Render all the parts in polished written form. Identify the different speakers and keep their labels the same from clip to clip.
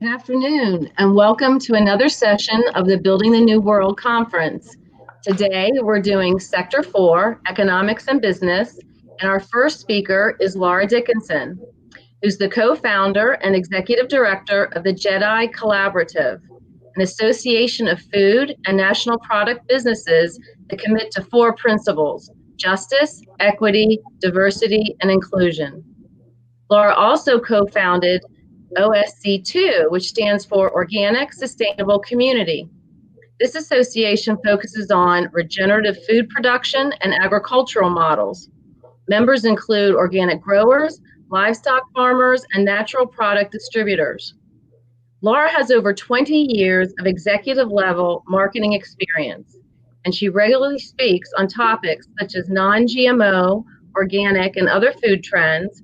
Speaker 1: Good afternoon, and welcome to another session of the Building the New World Conference. Today, we're doing Sector 4, Economics and Business, and our first speaker is Lara Dickinson, who's the co-founder and executive director of the JEDI Collaborative, an association of food and national product businesses that commit to 4 principles: justice, equity, diversity, and inclusion. Lara also co-founded OSC2, which stands for Organic Sustainable Community. This association focuses on regenerative food production and agricultural models. Members include organic growers, livestock farmers, and natural product distributors. Lara has over 20 years of executive-level marketing experience, and she regularly speaks on topics such as non-GMO, organic, and other food trends,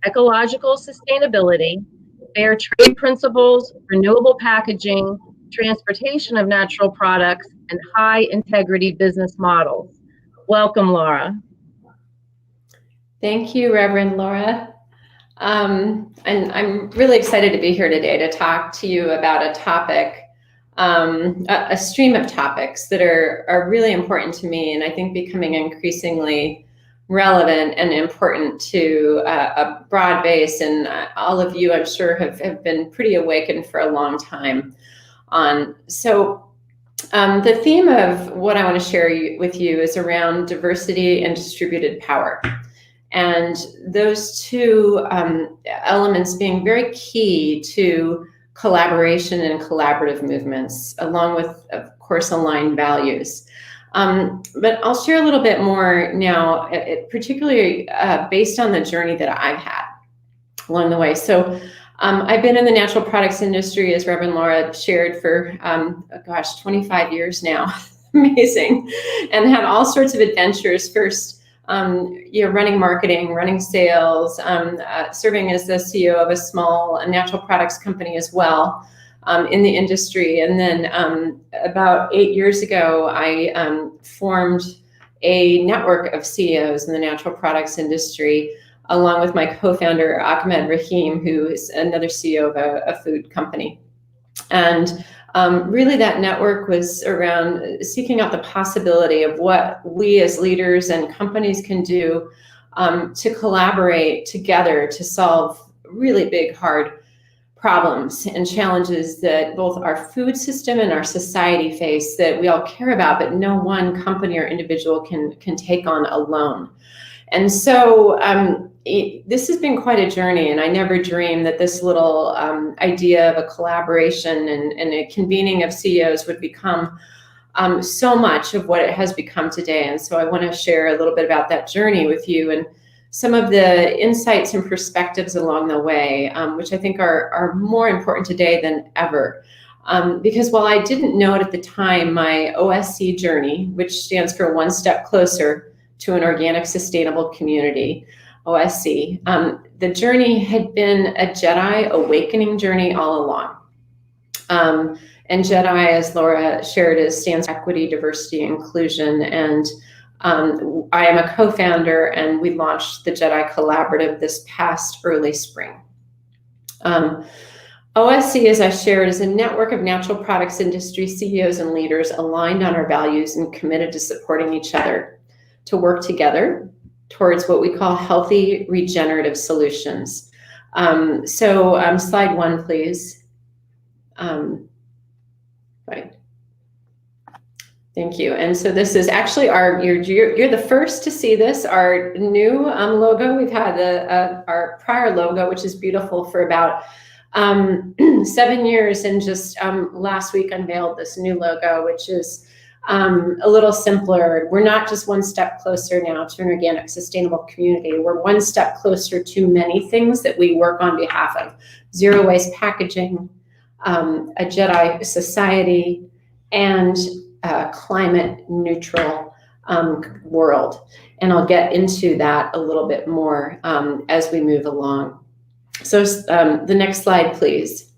Speaker 1: ecological sustainability, fair trade principles, renewable packaging, transportation of natural products, and high integrity business models. Welcome, Lara.
Speaker 2: Thank you, Reverend Laura. And I'm really excited to be here today to talk to you about a topic, a stream of topics that are really important to me, and I think becoming increasingly relevant and important to a broad base, and all of you, I'm sure, have been pretty awakened for a long time on. So the theme of what I want to share with you is around diversity and distributed power. And those two elements being very key to collaboration and collaborative movements, along with, of course, aligned values. But I'll share a little bit more now, particularly based on the journey that I've had along the way. So I've been in the natural products industry, as Reverend Laura shared, for, 25 years now. Amazing. And had all sorts of adventures. First, running marketing, running sales, serving as the CEO of a small natural products company as well. In the industry. And then about 8 years ago, I formed a network of CEOs in the natural products industry, along with my co-founder, Ahmed Rahim, who is another CEO of a food company. And really that network was around seeking out the possibility of what we as leaders and companies can do to collaborate together to solve really big, hard problems and challenges that both our food system and our society face that we all care about, but no one company or individual can take on alone. And so this has been quite a journey, and I never dreamed that this little idea of a collaboration and a convening of CEOs would become so much of what it has become today. And so I want to share a little bit about that journey with you and some of the insights and perspectives along the way, which I think are more important today than ever. Because while I didn't know it at the time, my OSC journey, which stands for One Step Closer to an Organic Sustainable Community, OSC, the journey had been a JEDI awakening journey all along. And JEDI, as Laura shared, stands for Equity, Diversity, Inclusion, and I am a co-founder, and we launched the JEDI Collaborative this past early spring. OSC, as I shared, is a network of natural products industry CEOs and leaders aligned on our values and committed to supporting each other to work together towards what we call healthy regenerative solutions. Slide 1, please. Right. Thank you. And so this is actually you're the first to see this, our new logo. We've had our prior logo, which is beautiful, for about 7 years, and just last week unveiled this new logo, which is a little simpler. We're not just one step closer now to an organic, sustainable community. We're one step closer to many things that we work on behalf of: zero waste packaging, a JEDI society, and climate neutral world. And I'll get into that a little bit more as we move along. So the next slide, please.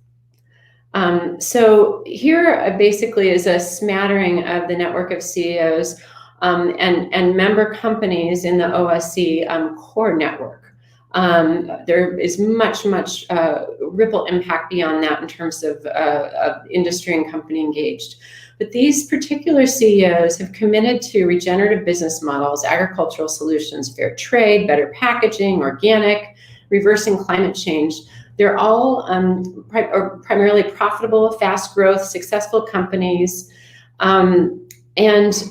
Speaker 2: So here basically is a smattering of the network of CEOs and member companies in the OSC core network. There is much ripple impact beyond that in terms of industry and company engaged. But these particular CEOs have committed to regenerative business models, agricultural solutions, fair trade, better packaging, organic, reversing climate change. They're all primarily profitable, fast growth, successful companies. And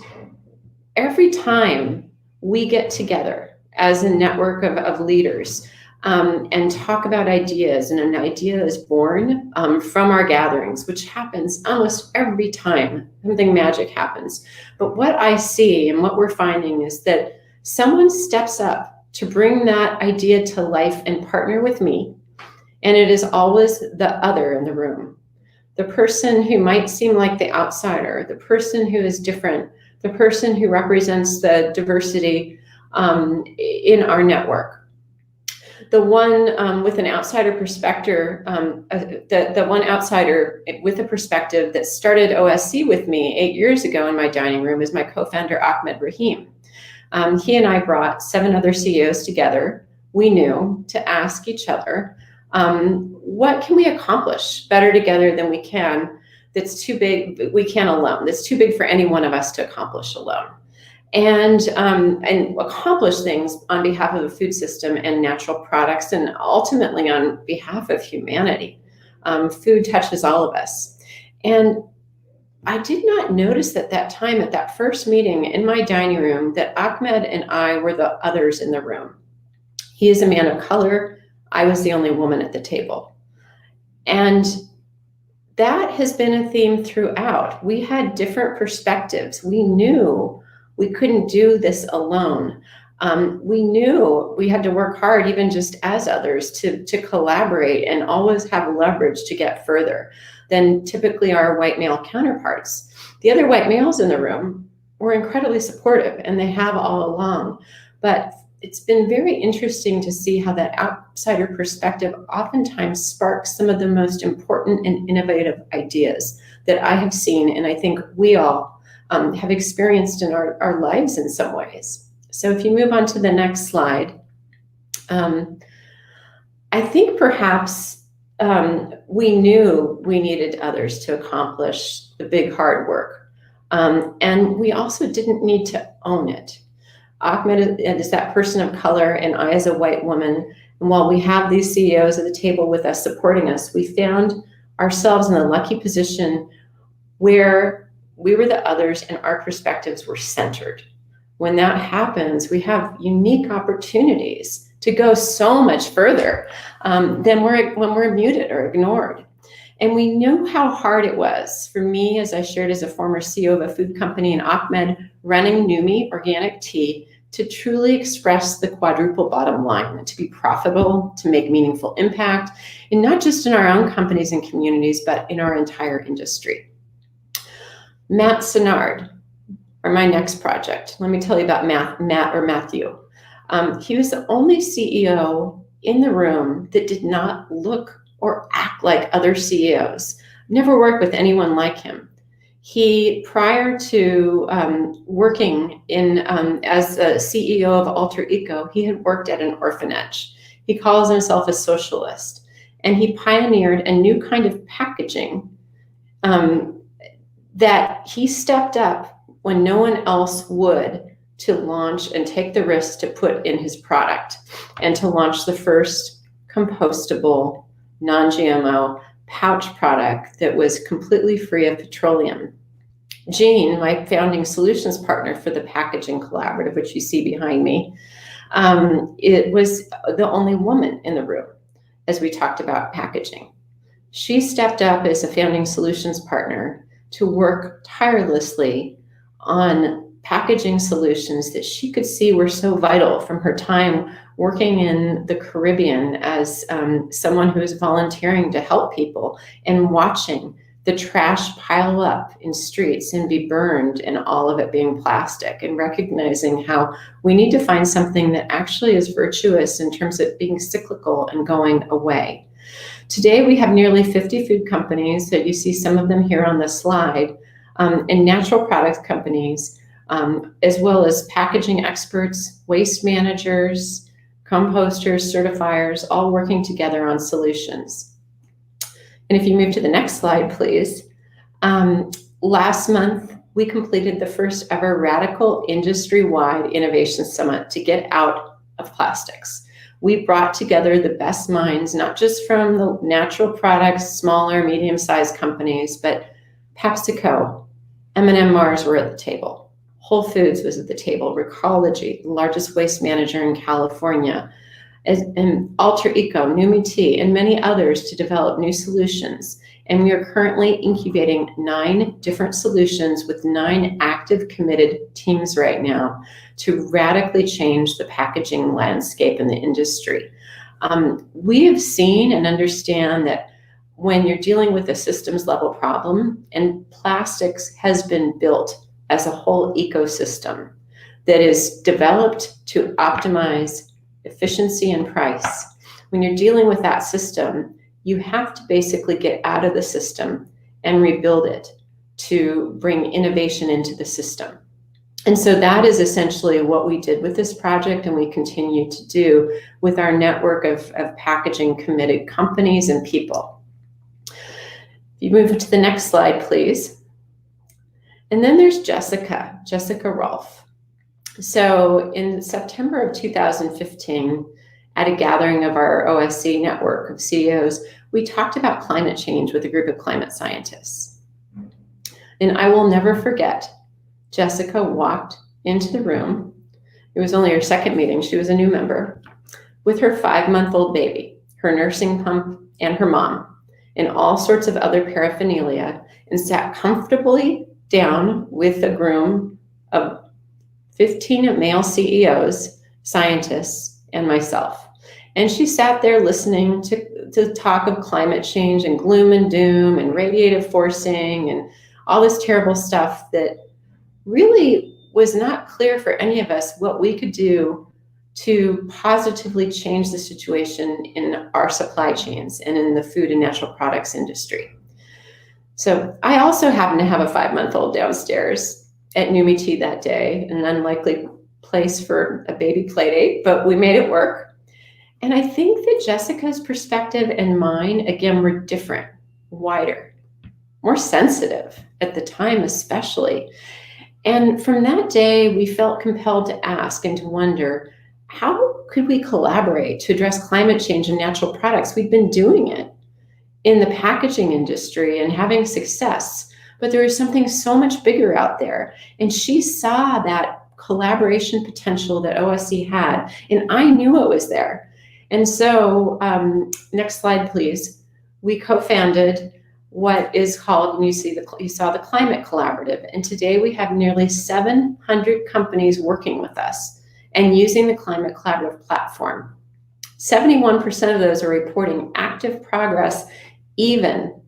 Speaker 2: every time we get together as a network of leaders and talk about ideas, and an idea is born from our gatherings, which happens almost every time something magic happens. But what I see and what we're finding is that someone steps up to bring that idea to life and partner with me. And it is always the other in the room, the person who might seem like the outsider, the person who is different, the person who represents the diversity in our network. The one with an outsider perspective, the one outsider with a perspective that started OSC with me 8 years ago in my dining room is my co-founder, Ahmed Rahim. He and I brought 7 other CEOs together, we knew, to ask each other, what can we accomplish better together than we can, that's too big, we can't alone, that's too big for any one of us to accomplish alone. And accomplish things on behalf of the food system and natural products, and ultimately on behalf of humanity. Food touches all of us. And I did not notice at that time, at that first meeting in my dining room, that Ahmed and I were the others in the room. He is a man of color. I was the only woman at the table. And that has been a theme throughout. We had different perspectives. We knew we couldn't do this alone. We knew we had to work hard, even just as others, to collaborate and always have leverage to get further than typically our white male counterparts. The other white males in the room were incredibly supportive, and they have all along. But it's been very interesting to see how that outsider perspective oftentimes sparks some of the most important and innovative ideas that I have seen, and I think we all have experienced in our lives in some ways. So if you move on to the next slide, I think perhaps we knew we needed others to accomplish the big hard work. And we also didn't need to own it. Ahmed is that person of color, and I as a white woman. And while we have these CEOs at the table with us, supporting us, we found ourselves in the lucky position where we were the others and our perspectives were centered. When that happens, we have unique opportunities to go so much further than when we're muted or ignored. And we knew how hard it was for me, as I shared as a former CEO of a food company, and Ahmed running Numi Organic Tea, to truly express the quadruple bottom line, to be profitable, to make meaningful impact, and not just in our own companies and communities, but in our entire industry. Matt Sennard, or my next project. Let me tell you about Matthew. He was the only CEO in the room that did not look or act like other CEOs. Never worked with anyone like him. He, prior to working in as a CEO of Alter Eco, he had worked at an orphanage. He calls himself a socialist, and he pioneered a new kind of packaging that he stepped up when no one else would, to launch and take the risk to put in his product, and to launch the first compostable, non-GMO pouch product that was completely free of petroleum. Jean, my founding solutions partner for the Packaging Collaborative, which you see behind me, it was the only woman in the room as we talked about packaging. She stepped up as a founding solutions partner to work tirelessly on packaging solutions that she could see were so vital from her time working in the Caribbean as someone who was volunteering to help people and watching the trash pile up in streets and be burned, and all of it being plastic, and recognizing how we need to find something that actually is virtuous in terms of being cyclical and going away. Today, we have nearly 50 food companies, that you see some of them here on the slide, and natural products companies, as well as packaging experts, waste managers, composters, certifiers, all working together on solutions. And if you move to the next slide, please. Last month, we completed the first ever radical industry-wide innovation summit to get out of plastics. We brought together the best minds, not just from the natural products, smaller, medium-sized companies, but PepsiCo, M&M Mars were at the table. Whole Foods was at the table, Recology, the largest waste manager in California, and Alter Eco, Numi Tea, and many others to develop new solutions. And we are currently incubating 9 different solutions with 9 active committed teams right now to radically change the packaging landscape in the industry. We have seen and understand that when you're dealing with a systems level problem, and plastics has been built as a whole ecosystem that is developed to optimize efficiency and price. When you're dealing with that system, you have to basically get out of the system and rebuild it to bring innovation into the system. And so that is essentially what we did with this project, and we continue to do with our network of packaging committed companies and people. If you move to the next slide, please. And then there's Jessica Rolfe. So in September of 2015, at a gathering of our OSC network of CEOs, we talked about climate change with a group of climate scientists. And I will never forget, Jessica walked into the room. It was only her second meeting. She was a new member with her 5-month-old baby, her nursing pump, and her mom, and all sorts of other paraphernalia, and sat comfortably down with a room of 15 male CEOs, scientists, and myself. And she sat there listening to talk of climate change and gloom and doom and radiative forcing and all this terrible stuff that really was not clear for any of us what we could do to positively change the situation in our supply chains and in the food and natural products industry. So I also happened to have a 5-month-old downstairs at Numi Tea that day, an unlikely place for a baby play date, but we made it work. And I think that Jessica's perspective and mine, again, were different, wider, more sensitive at the time especially. And from that day, we felt compelled to ask and to wonder, how could we collaborate to address climate change in natural products? We'd been doing it in the packaging industry and having success, but there was something so much bigger out there. And she saw that collaboration potential that OSC had, and I knew it was there. And so, next slide, please. We co-founded what is called, and you saw the Climate Collaborative. And today we have nearly 700 companies working with us and using the Climate Collaborative platform. 71% of those are reporting active progress, even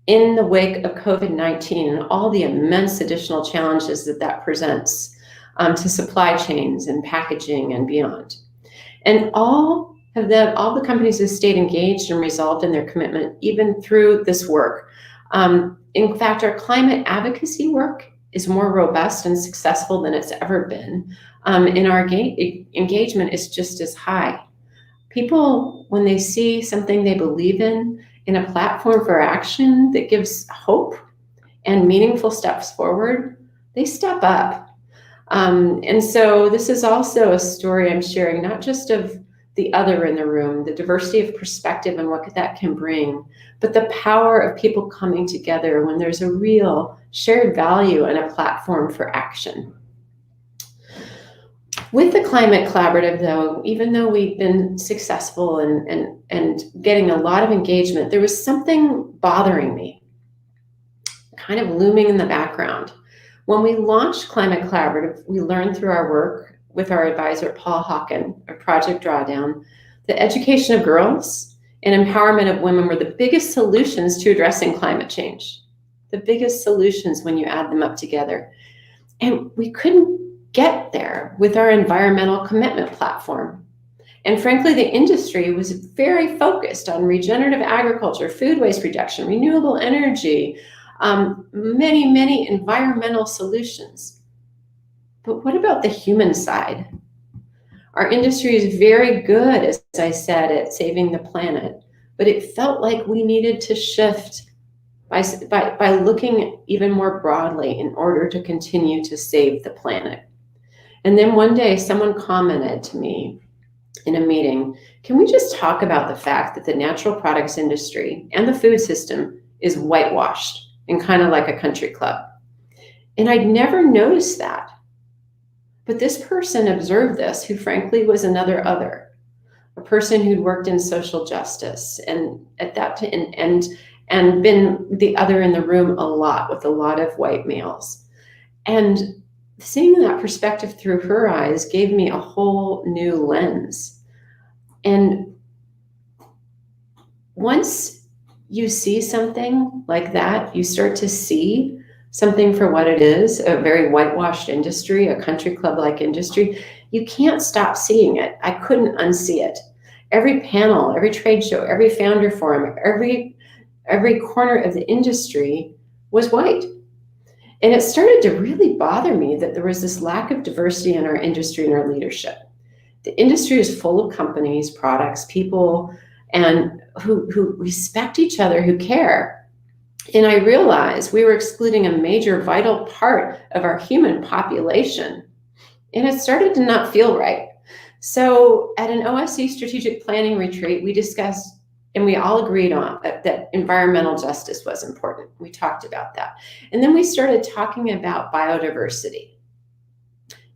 Speaker 2: in the wake of COVID-19 and all the immense additional challenges that presents to supply chains and packaging and beyond. And all the companies have stayed engaged and resolved in their commitment, even through this work. In fact, our climate advocacy work is more robust and successful than it's ever been. And our engagement is just as high. People, when they see something they believe in a platform for action that gives hope and meaningful steps forward, they step up. And so this is also a story I'm sharing, not just of the other in the room, the diversity of perspective and what that can bring, but the power of people coming together when there's a real shared value and a platform for action. With the Climate Collaborative, though, even though we've been successful and getting a lot of engagement, there was something bothering me, kind of looming in the background. When we launched Climate Collaborative, we learned through our work with our advisor, Paul Hawken, of Project Drawdown, the education of girls and empowerment of women were the biggest solutions to addressing climate change. The biggest solutions when you add them up together. And we couldn't get there with our environmental commitment platform. And frankly, the industry was very focused on regenerative agriculture, food waste reduction, renewable energy, many, many environmental solutions. But what about the human side? Our industry is very good, as I said, at saving the planet, but it felt like we needed to shift by looking even more broadly in order to continue to save the planet. And then one day someone commented to me in a meeting, can we just talk about the fact that the natural products industry and the food system is whitewashed and kind of like a country club? And I'd never noticed that. But this person observed this, who frankly was another other, a person who'd worked in social justice and at that and been the other in the room a lot with a lot of white males. And seeing that perspective through her eyes gave me a whole new lens. And once you see something like that, you start to see something for what it is, a very whitewashed industry, a country club-like industry. You can't stop seeing it. I couldn't unsee it. Every panel, every trade show, every founder forum, every corner of the industry was white. And it started to really bother me that there was this lack of diversity in our industry and our leadership. The industry is full of companies, products, people, and who respect each other, who care. And I realized we were excluding a major vital part of our human population. And it started to not feel right. So at an OSC strategic planning retreat, we discussed and we all agreed on that environmental justice was important. We talked about that. And then we started talking about biodiversity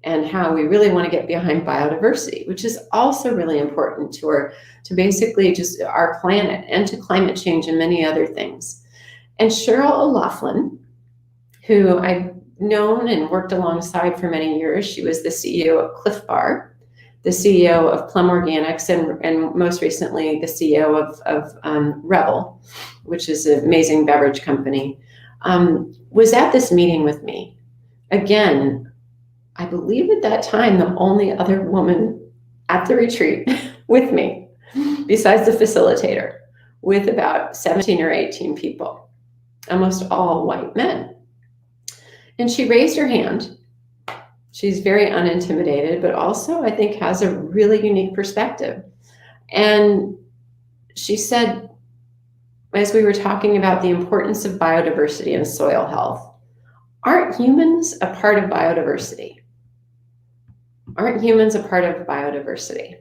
Speaker 2: and how we really want to get behind biodiversity, which is also really important to basically just our planet and to climate change and many other things. And Cheryl O'Loughlin, who I've known and worked alongside for many years, she was the CEO of Cliff Bar, the CEO of Plum Organics, and most recently the CEO of Rebel, which is an amazing beverage company, was at this meeting with me. Again, I believe at that time the only other woman at the retreat with me, besides the facilitator, with about 17 or 18 people, almost all white men. And she raised her hand. She's very unintimidated, but also I think has a really unique perspective. And she said, as we were talking about the importance of biodiversity and soil health, aren't humans a part of biodiversity? Aren't humans a part of biodiversity?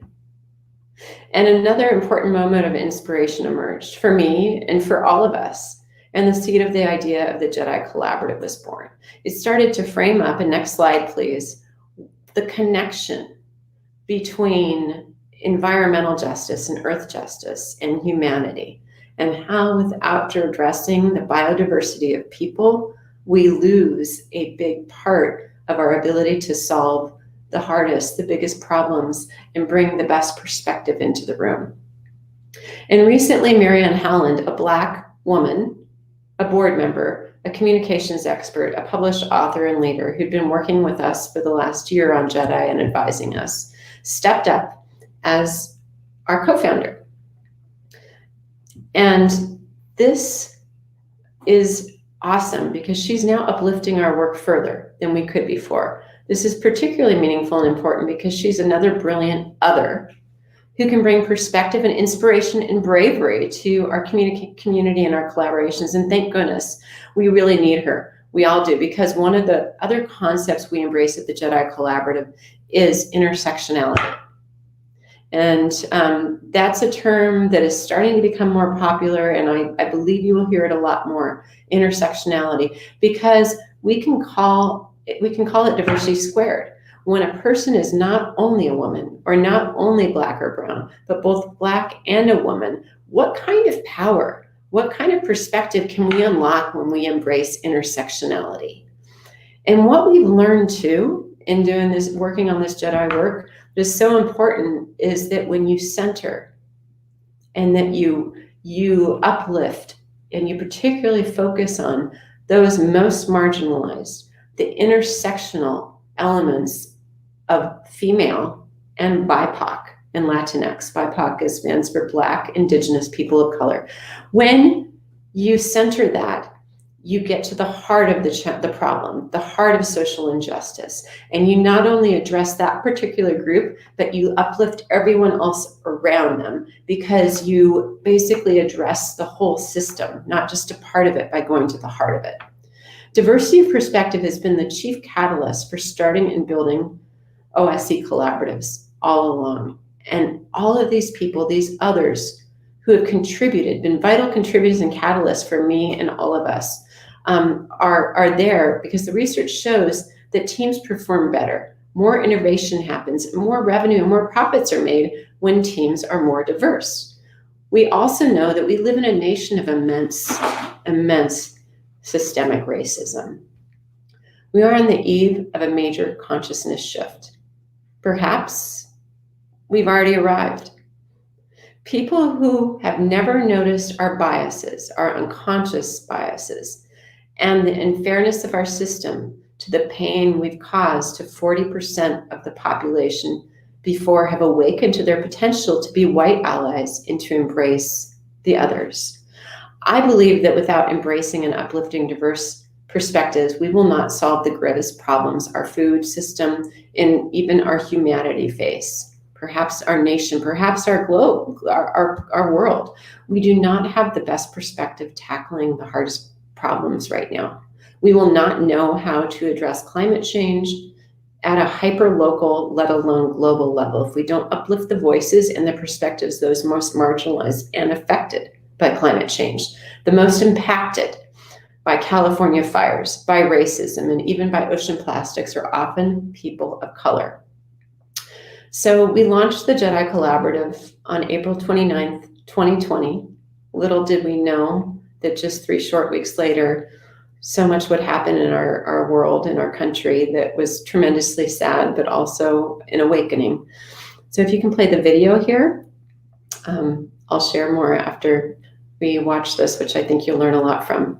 Speaker 2: And another important moment of inspiration emerged for me and for all of us. And the seed of the idea of the Jedi Collaborative was born. It started to frame up, and next slide, please, the connection between environmental justice and earth justice and humanity, and how without addressing the biodiversity of people, we lose a big part of our ability to solve the hardest, the biggest problems, and bring the best perspective into the room. And recently, Marianne Howland, a Black woman, a board member, a communications expert, a published author and leader who'd been working with us for the last year on Jedi and advising us, stepped up as our co-founder. And this is awesome because she's now uplifting our work further than we could before. This is particularly meaningful and important because she's another brilliant other who can bring perspective and inspiration and bravery to our community and our collaborations. And thank goodness, we really need her. We all do, because one of the other concepts we embrace at the Jedi Collaborative is intersectionality. And that's a term that is starting to become more popular, and I believe you will hear it a lot more, intersectionality, because we can call it diversity squared. When a person is not only a woman or not only Black or brown, but both Black and a woman, what kind of power, what kind of perspective can we unlock when we embrace intersectionality? And what we've learned too in doing this, working on this Jedi work, that is so important is that when you center and that you uplift and you particularly focus on those most marginalized, the intersectional elements of female and BIPOC and Latinx. BIPOC stands for Black, Indigenous, People of Color. When you center that, you get to the heart of the problem, the heart of social injustice. And you not only address that particular group, but you uplift everyone else around them, because you basically address the whole system, not just a part of it, by going to the heart of it. Diversity of perspective has been the chief catalyst for starting and building OSC collaboratives all along. And all of these people, these others who have contributed, been vital contributors and catalysts for me and all of us, are there because the research shows that teams perform better. More innovation happens, more revenue and more profits are made when teams are more diverse. We also know that we live in a nation of immense systemic racism. We are on the eve of a major consciousness shift. Perhaps we've already arrived. People who have never noticed our biases, our unconscious biases, and the unfairness of our system to the pain we've caused to 40% of the population before have awakened to their potential to be white allies and to embrace the others. I believe that without embracing and uplifting diverse perspectives, we will not solve the greatest problems our food system and even our humanity face. Perhaps our nation, perhaps our globe, our world. We do not have the best perspective tackling the hardest problems right now. We will not know how to address climate change at a hyper-local, let alone global level, if we don't uplift the voices and the perspectives of those most marginalized and affected by climate change, the most impacted by California fires, by racism, and even by ocean plastics, are often people of color. So we launched the JEDI Collaborative on April 29th, 2020. Little did we know that just 3 short weeks later, so much would happen in our world, in our country, that was tremendously sad, but also an awakening. So if you can play the video here, I'll share more after we watch this, which I think you'll learn a lot from.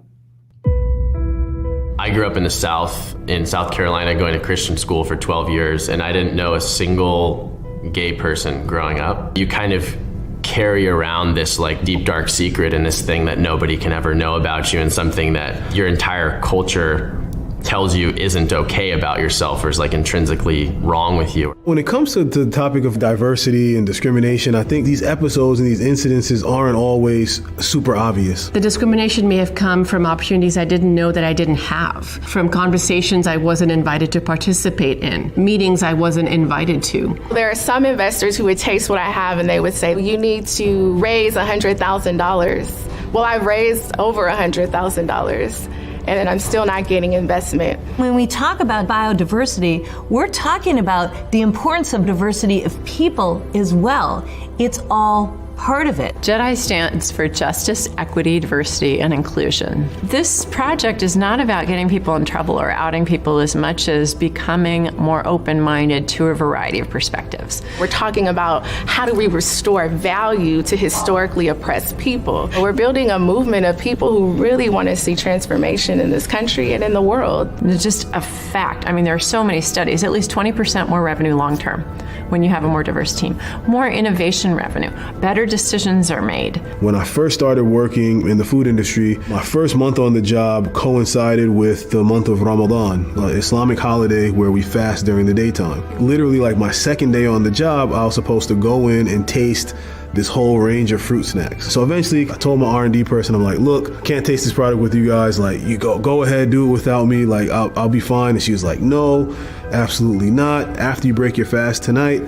Speaker 3: I grew up in the South, in South Carolina, going to Christian school for 12 years, and I didn't know a single gay person growing up. You kind of carry around this like deep, dark secret and this thing that nobody can ever know about you, and something that your entire culture tells you isn't okay about yourself or is like intrinsically wrong with you.
Speaker 4: When it comes to the topic of diversity and discrimination, I think these episodes and these incidences aren't always super obvious.
Speaker 5: The discrimination may have come from opportunities I didn't know that I didn't have, from conversations I wasn't invited to participate in, meetings I wasn't invited to.
Speaker 6: There are some investors who would taste what I have and they would say, you need to raise $100,000. Well, I've raised over $100,000. And then I'm still not getting investment.
Speaker 7: When we talk about biodiversity, we're talking about the importance of diversity of people as well. It's all part of it.
Speaker 8: JEDI stands for Justice, Equity, Diversity, and Inclusion. This project is not about getting people in trouble or outing people as much as becoming more open-minded to a variety of perspectives.
Speaker 6: We're talking about how do we restore value to historically oppressed people. We're building a movement of people who really want to see transformation in this country and in the world.
Speaker 8: It's just a fact. I mean, there are so many studies, at least 20% more revenue long-term when you have a more diverse team, more innovation revenue, better decisions are made.
Speaker 4: When I first started working in the food industry, my first month on the job coincided with the month of Ramadan, an Islamic holiday where we fast during the daytime. Literally, like my second day on the job, I was supposed to go in and taste this whole range of fruit snacks. So eventually I told my R&D person, I'm like, look, can't taste this product with you guys. Like, you go ahead, do it without me. Like, I'll be fine. And she was like, no, absolutely not. After you break your fast tonight,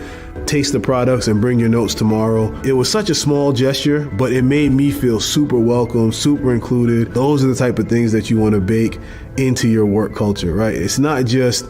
Speaker 4: taste the products and bring your notes tomorrow. It was such a small gesture, but it made me feel super welcome, super included. Those are the type of things that you want to bake into your work culture, right? It's not just,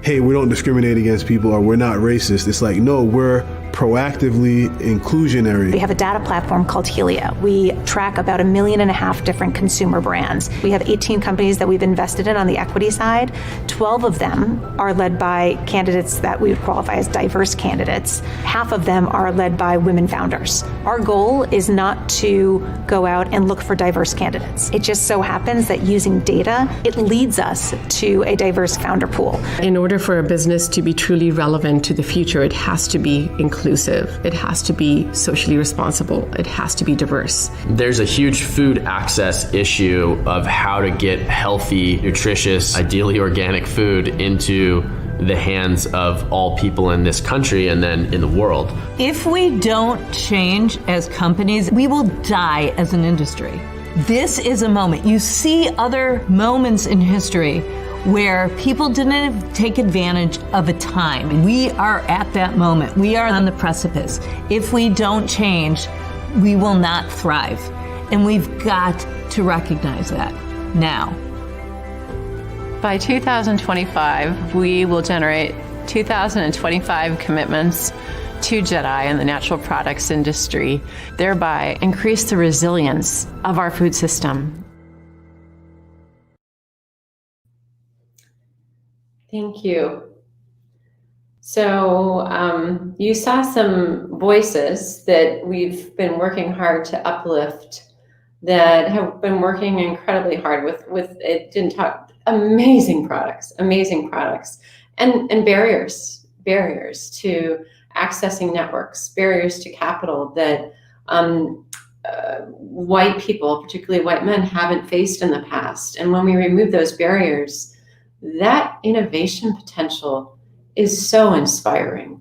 Speaker 4: hey, we don't discriminate against people or we're not racist. It's like, no, we're proactively inclusionary.
Speaker 9: We have a data platform called Helia. We track about 1.5 million different consumer brands. We have 18 companies that we've invested in on the equity side. 12 of them are led by candidates that we would qualify as diverse candidates. Half of them are led by women founders. Our goal is not to go out and look for diverse candidates. It just so happens that using data, it leads us to a diverse founder pool.
Speaker 5: In order for a business to be truly relevant to the future, it has to be inclusive. inclusive. It has to be socially responsible. It has to be diverse.
Speaker 3: There's a huge food access issue of how to get healthy, nutritious, ideally organic food into the hands of all people in this country and then in the world.
Speaker 7: If we don't change as companies, we will die as an industry. This is a moment. You see other moments in history where people didn't take advantage of a time. And we are at that moment. We are on the precipice. If we don't change, we will not thrive. And we've got to recognize that now.
Speaker 8: By 2025, we will generate 2,025 commitments to JEDI and the natural products industry, thereby increase the resilience of our food system.
Speaker 2: Thank you. So you saw some voices that we've been working hard to uplift, that have been working incredibly hard with it didn't talk amazing products, and barriers to accessing networks, barriers to capital that white people, particularly white men, haven't faced in the past. And when we remove those barriers, that innovation potential is so inspiring.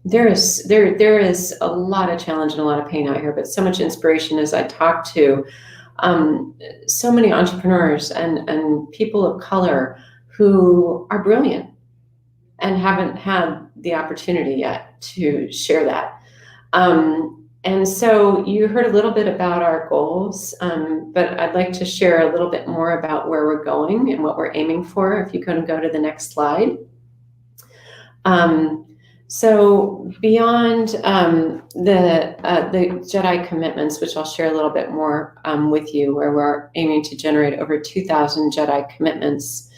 Speaker 2: There is a lot of challenge and a lot of pain out here, but so much inspiration as I talk to so many entrepreneurs and people of color who are brilliant and haven't had the opportunity yet to share that. And so you heard a little bit about our goals, but I'd like to share a little bit more about where we're going and what we're aiming for. If you can go to the next slide. So beyond the JEDI commitments, which I'll share a little bit more with you, where we're aiming to generate over 2,000 JEDI commitments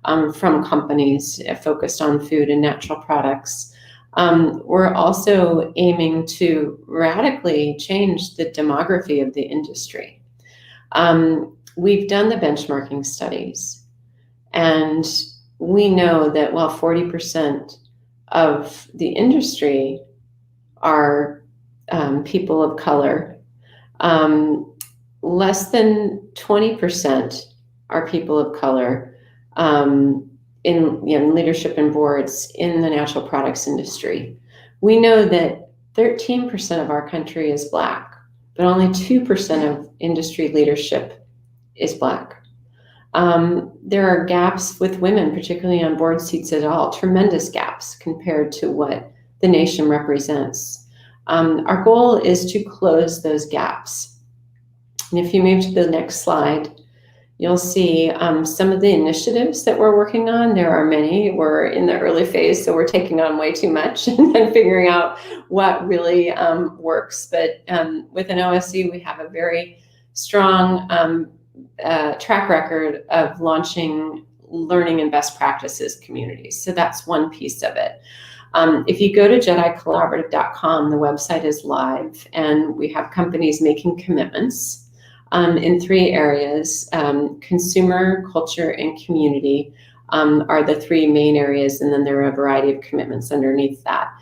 Speaker 2: from companies focused on food and natural products. We're also aiming to radically change the demography of the industry. We've done the benchmarking studies, and we know that while 40% of the industry are people of color, less than 20% are people of color in leadership and boards in the natural products industry. We know that 13% of our country is Black, but only 2% of industry leadership is Black. There are gaps with women, particularly on board seats at all, tremendous gaps compared to what the nation represents. Our goal is to close those gaps. And if you move to the next slide, you'll see some of the initiatives that we're working on. There are many. We're in the early phase, so we're taking on way too much and then figuring out what really works. But within OSU, we have a very strong track record of launching learning and best practices communities. So that's one piece of it. If you go to JEDIcollaborative.com, the website is live, and we have companies making commitments in 3 areas. Consumer, culture, and community are the 3 main areas, and then there are a variety of commitments underneath that.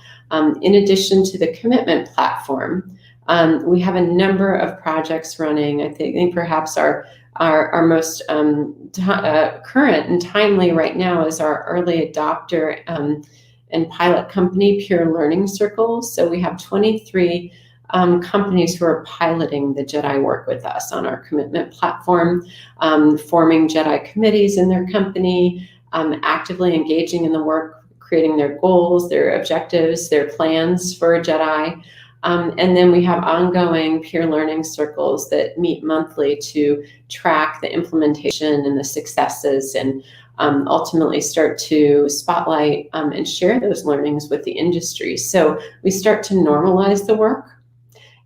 Speaker 2: In addition to the commitment platform, we have a number of projects running. I think perhaps our most current and timely right now is our early adopter and pilot company, Pure Learning Circles. So we have 23 companies who are piloting the JEDI work with us on our commitment platform, forming JEDI committees in their company, actively engaging in the work, creating their goals, their objectives, their plans for JEDI. And then we have ongoing peer learning circles that meet monthly to track the implementation and the successes, and ultimately start to spotlight and share those learnings with the industry. So we start to normalize the work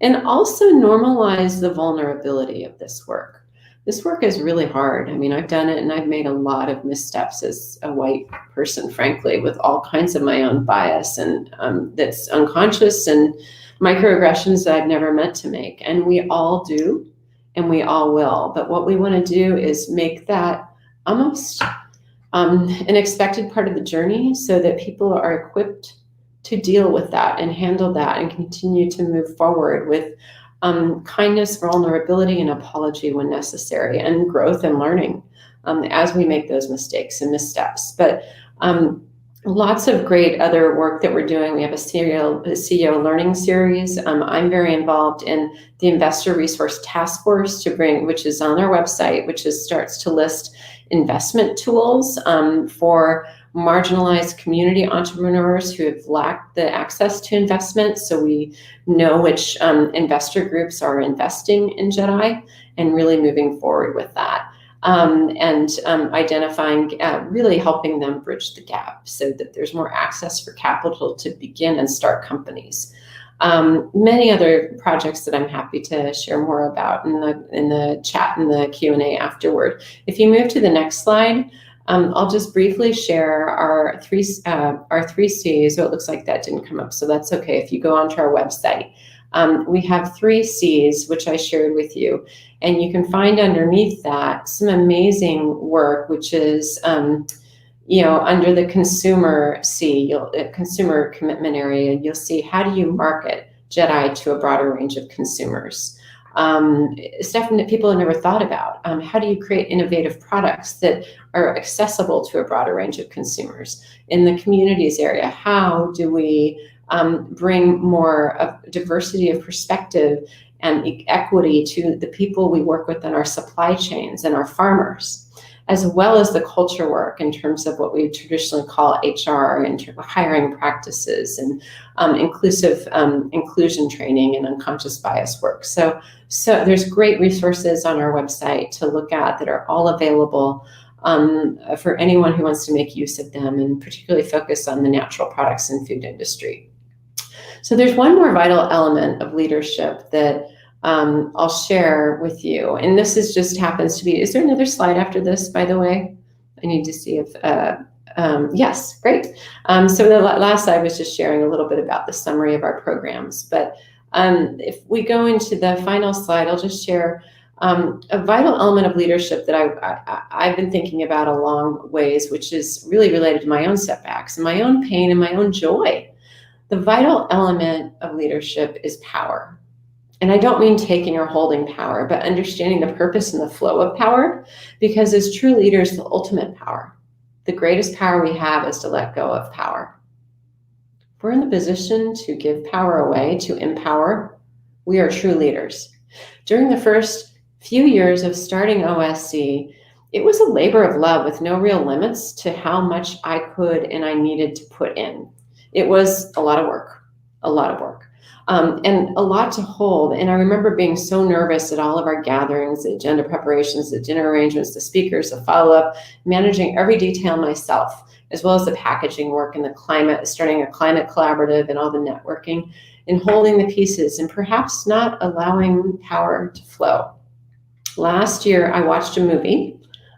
Speaker 2: and also normalize the vulnerability of this work. This work is really hard. I mean, I've done it and I've made a lot of missteps as a white person, frankly, with all kinds of my own bias and that's unconscious and microaggressions that I've never meant to make. And we all do, and we all will. But what we want to do is make that almost an expected part of the journey so that people are equipped to deal with that and handle that and continue to move forward with kindness, vulnerability, and apology when necessary, and growth and learning as we make those mistakes and missteps. But lots of great other work that we're doing. We have a CEO learning series. I'm very involved in the Investor Resource Task Force which is on our website, which starts to list investment tools for marginalized community entrepreneurs who have lacked the access to investment. So we know which investor groups are investing in JEDI and really moving forward with that. And identifying, really helping them bridge the gap so that there's more access for capital to begin and start companies. Many other projects that I'm happy to share more about in the chat and the Q&A afterward. If you move to the next slide, I'll just briefly share our three C's. So it looks like that didn't come up, so that's okay. If you go onto our website, we have 3 C's, which I shared with you. And you can find underneath that some amazing work, which is, under the consumer C, consumer commitment area, you'll see how do you market JEDI to a broader range of consumers. Stuff that people have never thought about. How do you create innovative products that are accessible to a broader range of consumers? In the communities area, how do we bring more of diversity of perspective and equity to the people we work with in our supply chains and our farmers, as well as the culture work in terms of what we traditionally call HR and hiring practices and inclusion training and unconscious bias work. So there's great resources on our website to look at that are all available for anyone who wants to make use of them, and particularly focus on the natural products and food industry. So there's one more vital element of leadership that I'll share with you. And this just happens to be, is there another slide after this, by the way? I need to see if, yes, great. So the last slide was just sharing a little bit about the summary of our programs. But if we go into the final slide, I'll just share a vital element of leadership that I've been thinking about a long ways, which is really related to my own setbacks and my own pain and my own joy. The vital element of leadership is power. And I don't mean taking or holding power, but understanding the purpose and the flow of power, because as true leaders, the ultimate power, the greatest power we have is to let go of power. If we're in the position to give power away, to empower, we are true leaders. During the first few years of starting OSC, it was a labor of love with no real limits to how much I could and I needed to put in. It was a lot of work, and a lot to hold. And I remember being so nervous at all of our gatherings, the agenda preparations, the dinner arrangements, the speakers, the follow-up, managing every detail myself, as well as the packaging work and the climate, starting a climate collaborative and all the networking, and holding the pieces and perhaps not allowing power to flow. Last year, I watched a movie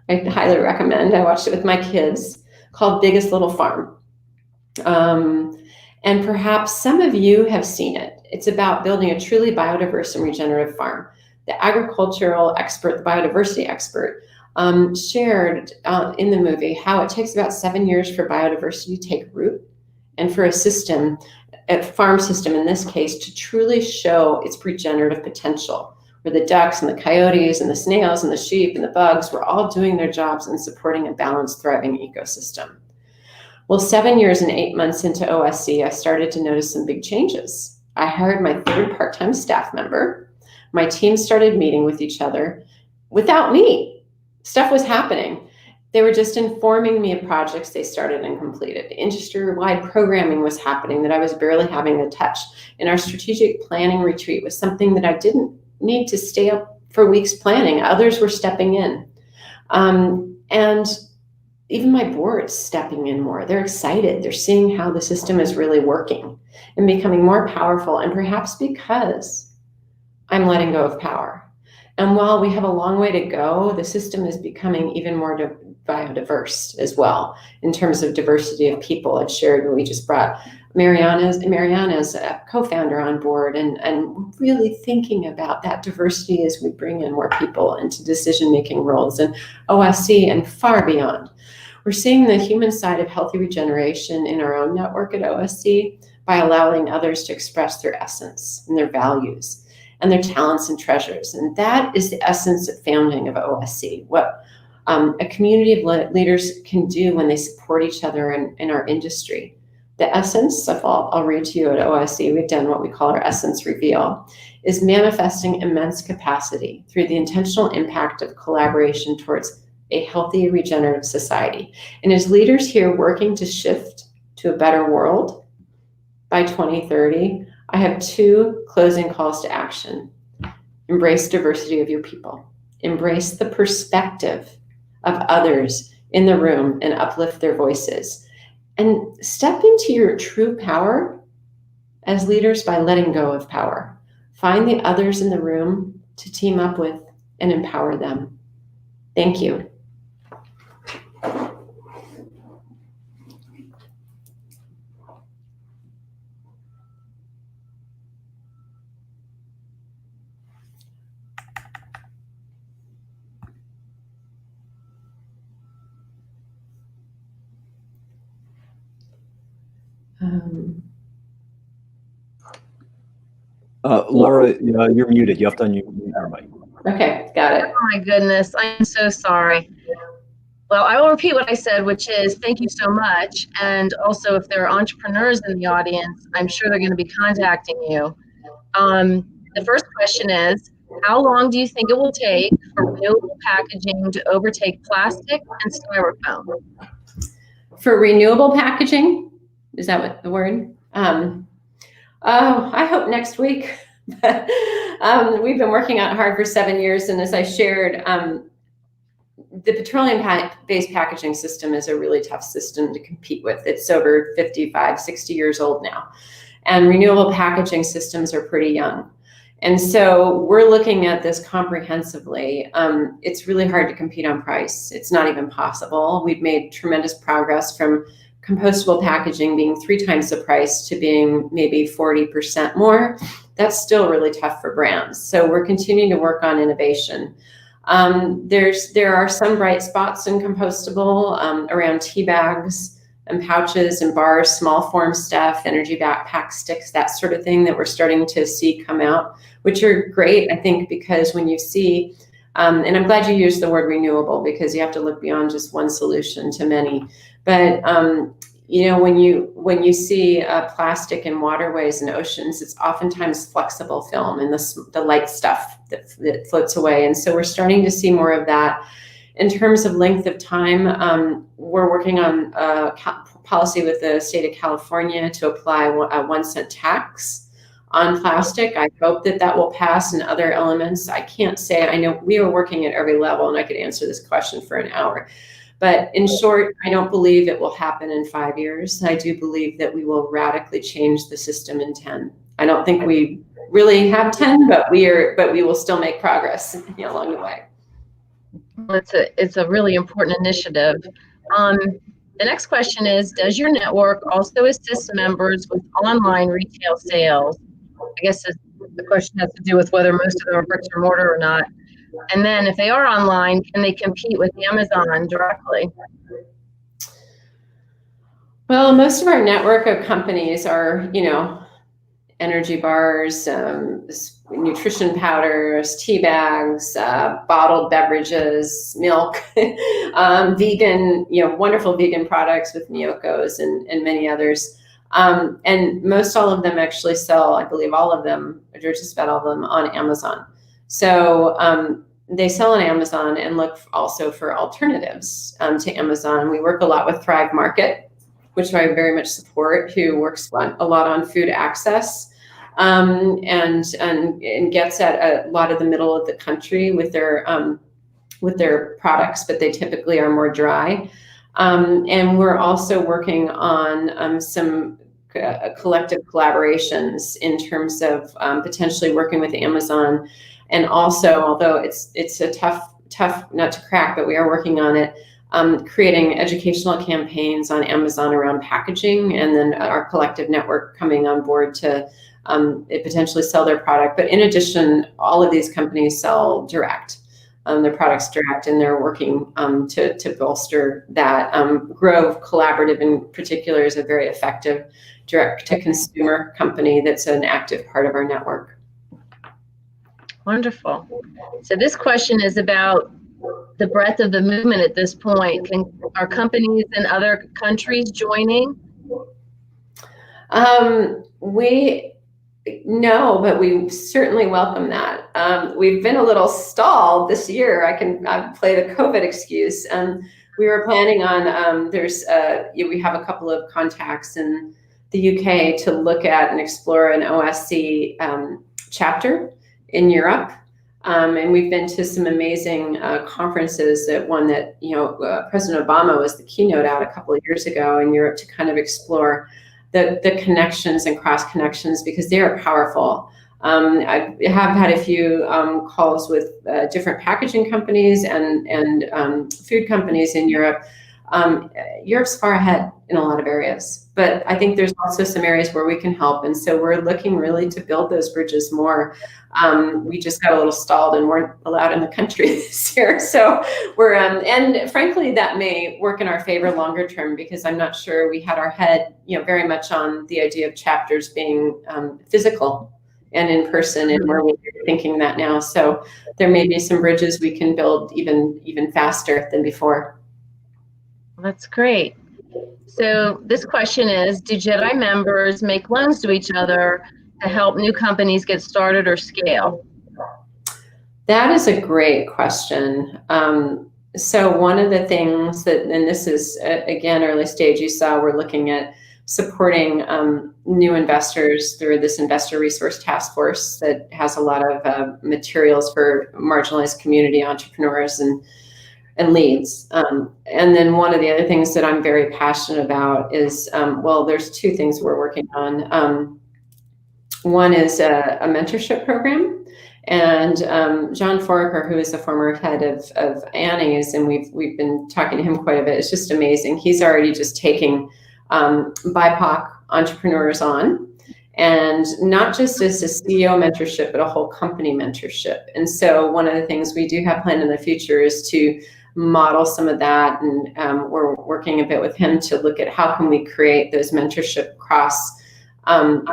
Speaker 2: I highly recommend. I watched it with my kids, called Biggest Little Farm. And perhaps some of you have seen it. It's about building a truly biodiverse and regenerative farm. The agricultural expert, the biodiversity expert, shared in the movie how it takes about 7 years for biodiversity to take root and for a system, a farm system in this case, to truly show its regenerative potential, where the ducks and the coyotes and the snails and the sheep and the bugs were all doing their jobs and supporting a balanced, thriving ecosystem. Well, 7 years and 8 months into OSC, I started to notice some big changes. I hired my 3rd part-time staff member. My team started meeting with each other without me. Stuff was happening. They were just informing me of projects they started and completed. Industry-wide programming was happening that I was barely having to touch. And our strategic planning retreat was something that I didn't need to stay up for weeks planning. Others were stepping in. And even my board's stepping in more. They're excited. They're seeing how the system is really working and becoming more powerful, and perhaps because I'm letting go of power. And while we have a long way to go, the system is becoming even more biodiverse as well in terms of diversity of people. I've shared when we just brought Mariana's a co-founder on board, and really thinking about that diversity as we bring in more people into decision-making roles in OSC and far beyond. We're seeing the human side of healthy regeneration in our own network at OSC. by allowing others to express their essence and their values and their talents and treasures. And that is the essence of founding of OSC, what a community of leaders can do when they support each other in our industry. The essence of all, I'll read to you at OSC, we've done what we call our Essence Reveal, is manifesting immense capacity through the intentional impact of collaboration towards a healthy, regenerative society. And as leaders here working to shift to a better world by 2030, I have 2 closing calls to action. Embrace diversity of your people. Embrace the perspective of others in the room and uplift their voices. And step into your true power as leaders by letting go of power. Find the others in the room to team up with and empower them. Thank you.
Speaker 10: Laura, you're muted. You have to unmute your mic.
Speaker 2: Okay, got it.
Speaker 1: Oh my goodness, I'm so sorry. Well, I will repeat what I said, which is thank you so much. And also, if there are entrepreneurs in the audience, I'm sure they're going to be contacting you. The first question is, how long do you think it will take for renewable packaging to overtake plastic and styrofoam?
Speaker 2: For renewable packaging, is that what the word? I hope next week. We've been working on it hard for 7 years, and as I shared, the petroleum-based packaging system is a really tough system to compete with. It's over 55, 60 years old now, and renewable packaging systems are pretty young. And so we're looking at this comprehensively. It's really hard to compete on price. It's not even possible. We've made tremendous progress from compostable packaging being 3 times the price to being maybe 40% more. That's still really tough for brands. So we're continuing to work on innovation. There are some bright spots in compostable around tea bags and pouches and bars, small form stuff, energy backpack sticks, that sort of thing that we're starting to see come out, which are great, I think, because when you see, and I'm glad you used the word renewable, because you have to look beyond just one solution to many. But when you see plastic in waterways and oceans, it's oftentimes flexible film and the light stuff that floats away. And so we're starting to see more of that. In terms of length of time, we're working on a policy with the state of California to apply a 1 cent tax on plastic. I hope that will pass, and other elements. I can't say. I know we are working at every level, and I could answer this question for an hour. But in short, I don't believe it will happen in 5 years. I do believe that we will radically change the system in 10. I don't think we really have 10, but we will still make progress along the way.
Speaker 1: It's a really important initiative. The next question is, does your network also assist members with online retail sales? I guess the question has to do with whether most of them are bricks and mortar or not. And then if they are online, can they compete with Amazon directly?
Speaker 2: Well, most of our network of companies are, energy bars, nutrition powders, tea bags, bottled beverages, milk, vegan, wonderful vegan products with Miyokos and many others. And most all of them actually sell, I believe all of them, or just about all of them, on Amazon. So they sell on Amazon and look also for alternatives to Amazon. We work a lot with Thrive Market, which I very much support, who works a lot on food access and gets at a lot of the middle of the country with their products, but they typically are more dry. And we're also working on some collective collaborations in terms of potentially working with Amazon. And also, although it's a tough nut to crack, but we are working on it, creating educational campaigns on Amazon around packaging, and then our collective network coming on board to potentially sell their product. But in addition, all of these companies sell direct. their products direct, and they're working to bolster that. Grove Collaborative in particular is a very effective direct-to-consumer company that's an active part of our network.
Speaker 1: Wonderful. So this question is about the breadth of the movement at this point. Are companies in other countries joining?
Speaker 2: No, but we certainly welcome that. We've been a little stalled this year. I play the COVID excuse. We were planning on, we have a couple of contacts in the UK to look at and explore an OSC chapter in Europe. And we've been to some amazing conferences. One that President Obama was the keynote at a couple of years ago in Europe to kind of explore the connections and cross connections, because they are powerful. I have had a few calls with different packaging companies and food companies in Europe. Europe's far ahead in a lot of areas, but I think there's also some areas where we can help. And so we're looking really to build those bridges more. We just got a little stalled and weren't allowed in the country this year. So we're, and frankly, that may work in our favor longer term, because I'm not sure we had our head, very much on the idea of chapters being physical and in person, and we're thinking that now. So there may be some bridges we can build even faster than before.
Speaker 1: That's great. So this question is, do Jedi members make loans to each other to help new companies get started or scale?
Speaker 2: That is a great question. So one of the things that, and this is, again, early stage, you saw we're looking at supporting new investors through this investor resource task force that has a lot of materials for marginalized community entrepreneurs and leads. And then one of the other things that I'm very passionate about is, there's two things we're working on. One is a mentorship program, and John Foraker, who is the former head of Annie's, and we've been talking to him quite a bit. It's just amazing. He's already just taking BIPOC entrepreneurs on, and not just as a CEO mentorship, but a whole company mentorship. And so one of the things we do have planned in the future is to model some of that, and we're working a bit with him to look at how can we create those mentorship cross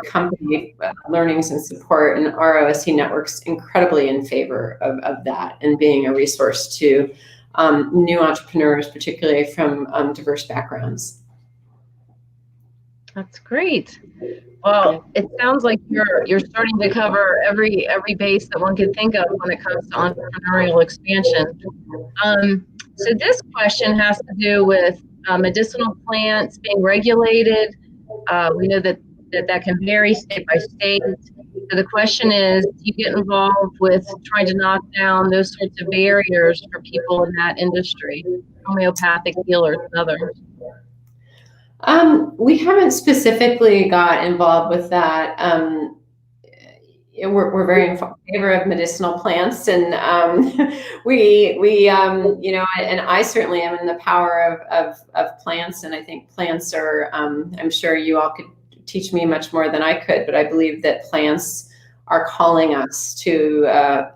Speaker 2: company learnings and support, and our OSC network's incredibly in favor of that and being a resource to new entrepreneurs, particularly from diverse backgrounds.
Speaker 1: That's great. Well, it sounds like you're starting to cover every base that one could think of when it comes to entrepreneurial expansion. So this question has to do with medicinal plants being regulated. We know that can vary state by state. So the question is, do you get involved with trying to knock down those sorts of barriers for people in that industry, homeopathic healers and others?
Speaker 2: We haven't specifically got involved with that. We're very in favor of medicinal plants, and and I certainly am in the power of plants, and I think plants are. I'm sure you all could teach me much more than I could, but I believe that plants are calling us to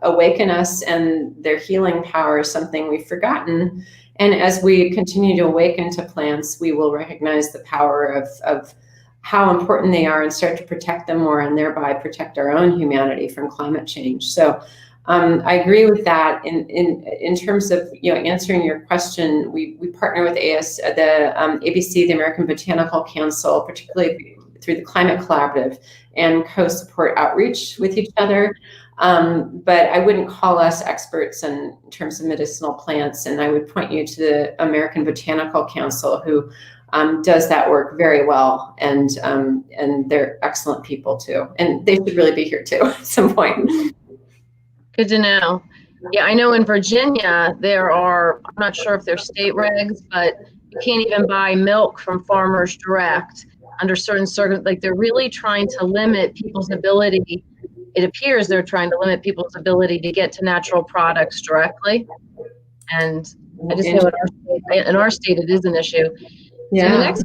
Speaker 2: awaken us, and their healing power is something we've forgotten. And as we continue to awaken to plants, we will recognize the power of how important they are and start to protect them more, and thereby protect our own humanity from climate change. So I agree with that. In terms of answering your question, we partner with ABC, the American Botanical Council, particularly through the Climate Collaborative, and co-support outreach with each other. But I wouldn't call us experts in terms of medicinal plants, and I would point you to the American Botanical Council, who does that work very well, and they're excellent people too, and they should really be here too at some point.
Speaker 1: Good to know. Yeah, I know in Virginia there are, I'm not sure if they're state regs, but you can't even buy milk from farmers direct under certain circumstances. Like, they're really trying to limit people's ability. It appears they're trying to limit people's ability to get to natural products directly. And I just know in our state it is an issue.
Speaker 2: Yeah.
Speaker 1: So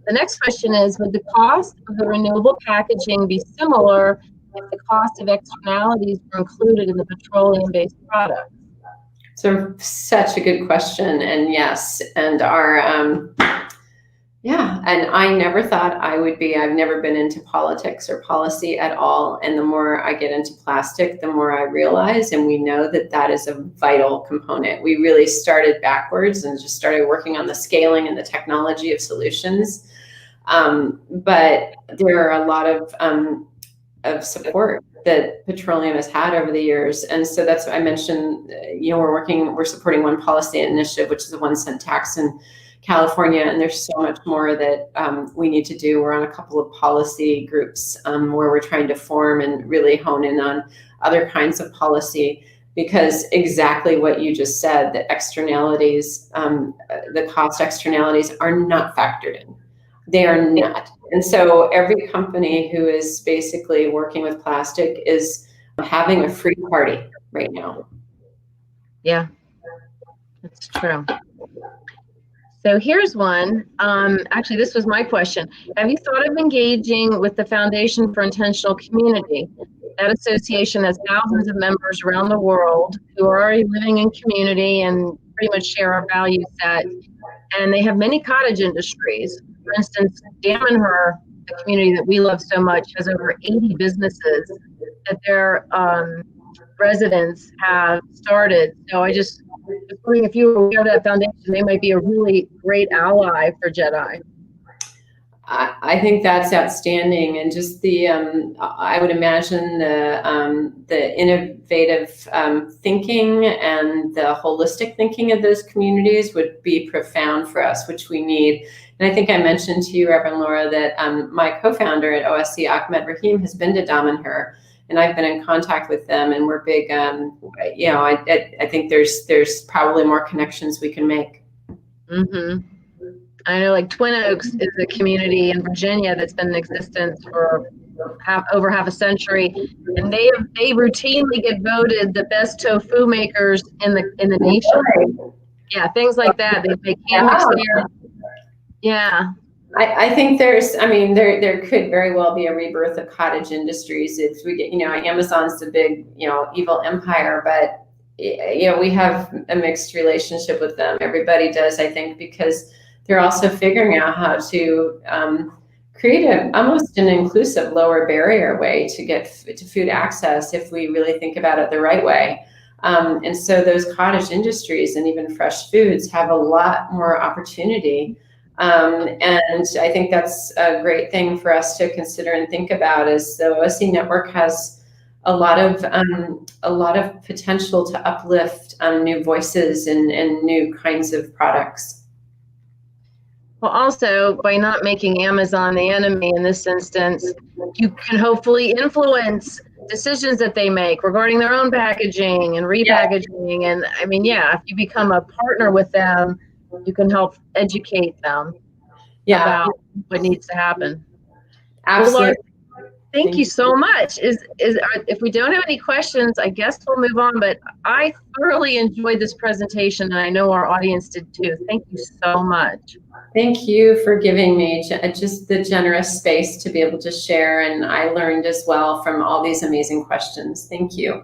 Speaker 1: the next question is, would the cost of the renewable packaging be similar if the cost of externalities were included in the petroleum-based products?
Speaker 2: So such a good question. And yes, and our, and I never thought I've never been into politics or policy at all. And the more I get into plastic, the more I realize, and we know that that is a vital component. We really started backwards and just started working on the scaling and the technology of solutions. But there are a lot of support that petroleum has had over the years. And so that's what I mentioned, we're supporting one policy initiative, which is a 1 cent tax in California. And there's so much more that we need to do. We're on a couple of policy groups where we're trying to form and really hone in on other kinds of policy, because exactly what you just said, the externalities, the cost externalities are not factored in. They are not. And so every company who is basically working with plastic is having a free party right now.
Speaker 1: Yeah, that's true. So here's one. Actually, this was my question. Have you thought of engaging with the Foundation for Intentional Community? That association has thousands of members around the world who are already living in community and pretty much share our value set. And they have many cottage industries. For instance, Damanhur, the community that we love so much, has over 80 businesses that their residents have started. So I just was wondering if you were aware of that foundation, they might be a really great ally for JEDI.
Speaker 2: I think that's outstanding, and just the I would imagine the innovative thinking and the holistic thinking of those communities would be profound for us, which we need. And I think I mentioned to you, Reverend Laura, that my co-founder at OSC, Ahmed Rahim, has been to Damanhur, and I've been in contact with them, and we're big. I think there's probably more connections we can make.
Speaker 1: Mm-hmm. I know, like Twin Oaks is a community in Virginia that's been in existence for over half a century, and they routinely get voted the best tofu makers in the nation. Yeah, things like that. They make hammocks there. Yeah.
Speaker 2: I think there could very well be a rebirth of cottage industries if we get, Amazon's the big, evil empire, but we have a mixed relationship with them. Everybody does, I think, because they're also figuring out how to create almost an inclusive, lower barrier way to get to food access if we really think about it the right way. And so those cottage industries and even fresh foods have a lot more opportunity. And I think that's a great thing for us to consider and think about, is the OSC network has a lot of potential to uplift new voices and new kinds of products.
Speaker 1: Well, also, by not making Amazon the enemy in this instance, you can hopefully influence decisions that they make regarding their own packaging and repackaging. Yeah. And if you become a partner with them, you can help educate them about what needs to happen.
Speaker 2: Absolutely.
Speaker 1: Well, thank you so much. If we don't have any questions, I guess we'll move on, but I thoroughly enjoyed this presentation, and I know our audience did too. Thank you so much.
Speaker 2: Thank you for giving me just the generous space to be able to share, and I learned as well from all these amazing questions. Thank you.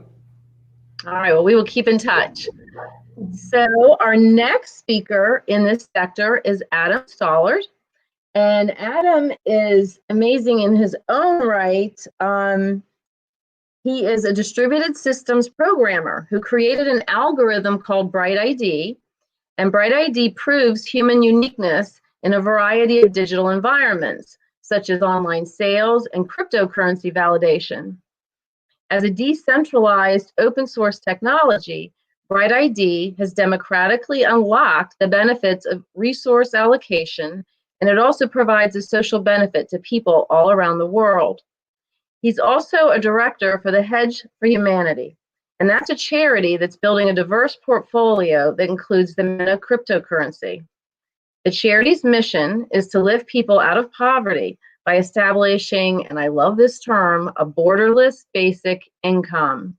Speaker 1: All right, well, we will keep in touch. So our next speaker in this sector is Adam Stallard. And Adam is amazing in his own right. He is a distributed systems programmer who created an algorithm called BrightID. And BrightID proves human uniqueness in a variety of digital environments, such as online sales and cryptocurrency validation. As a decentralized open source technology, BrightID has democratically unlocked the benefits of resource allocation, and it also provides a social benefit to people all around the world. He's also a director for the Hedge for Humanity, and that's a charity that's building a diverse portfolio that includes the meta cryptocurrency. The charity's mission is to lift people out of poverty by establishing, and I love this term, a borderless basic income.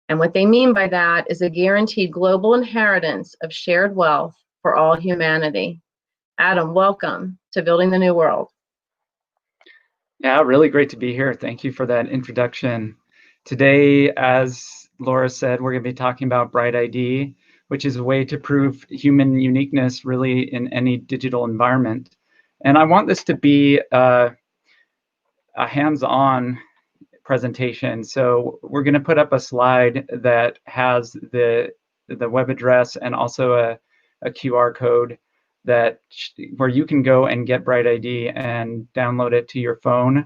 Speaker 1: And what they mean by that is a guaranteed global inheritance of shared wealth for all humanity. Adam, welcome to Building the New World.
Speaker 11: Yeah, really great to be here. Thank you for that introduction. Today, as Laura said, we're going to be talking about BrightID, which is a way to prove human uniqueness really in any digital environment. And I want this to be a hands-on presentation. So we're going to put up a slide that has the web address and also a QR code where you can go and get Bright ID and download it to your phone,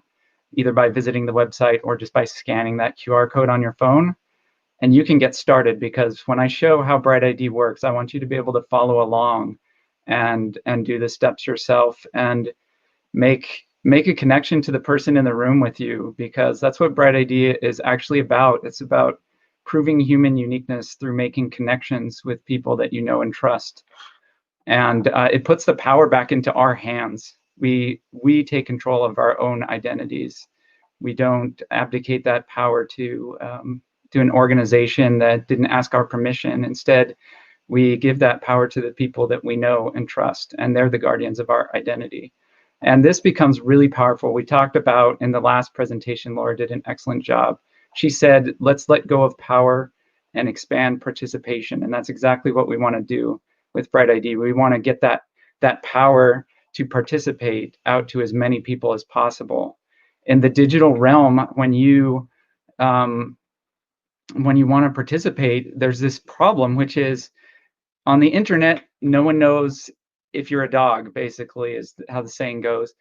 Speaker 11: either by visiting the website or just by scanning that QR code on your phone. And you can get started, because when I show how Bright ID works, I want you to be able to follow along and do the steps yourself and make a connection to the person in the room with you, because that's what Bright ID is actually about. It's about proving human uniqueness through making connections with people that you know and trust. And it puts the power back into our hands. We take control of our own identities. We don't abdicate that power to an organization that didn't ask our permission. Instead, we give that power to the people that we know and trust, and they're the guardians of our identity. And this becomes really powerful. We talked about in the last presentation, Laura did an excellent job. She said, let's let go of power and expand participation. And that's exactly what we want to do with Bright ID. We want to get that power to participate out to as many people as possible. In the digital realm, when you want to participate, there's this problem, which is on the internet, no one knows if you're a dog, basically, is how the saying goes.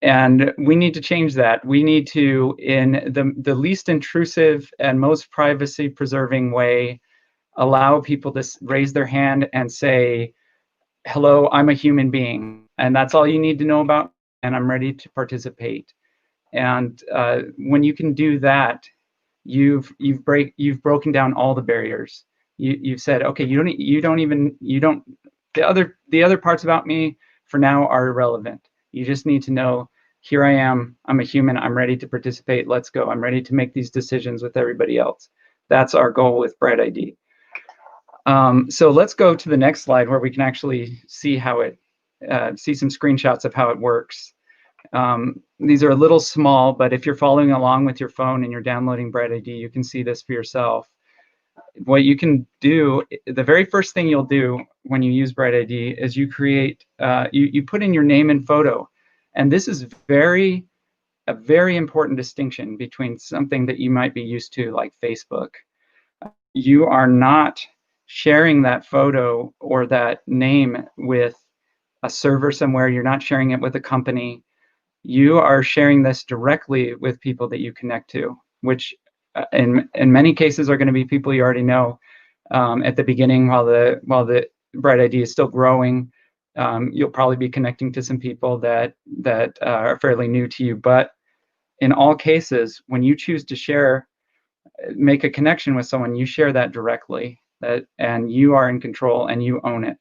Speaker 11: And we need to change that. We need to, in the least intrusive and most privacy preserving way, allow people to raise their hand and say, hello, I'm a human being. And that's all you need to know about, and I'm ready to participate. And when you can do that, you've broken down all the barriers. You've said, okay, the other parts about me for now are irrelevant. You just need to know, here I am, I'm a human, I'm ready to participate, let's go. I'm ready to make these decisions with everybody else. That's our goal with Bright ID. So let's go to the next slide where we can actually see how see some screenshots of how it works. These are a little small, but if you're following along with your phone and you're downloading Bright ID, you can see this for yourself. What you can do, the very first thing you'll do when you use Bright ID is you create, you put in your name and photo. And this is a very important distinction between something that you might be used to, like Facebook. You are not sharing that photo or that name with a server somewhere. You're not sharing it with a company. You are sharing this directly with people that you connect to, which in many cases are going to be people you already know. At the beginning, while the Bright ID is still growing, you'll probably be connecting to some people that are fairly new to you. But in all cases, when you choose to make a connection with someone, you share that directly, and you are in control and you own it.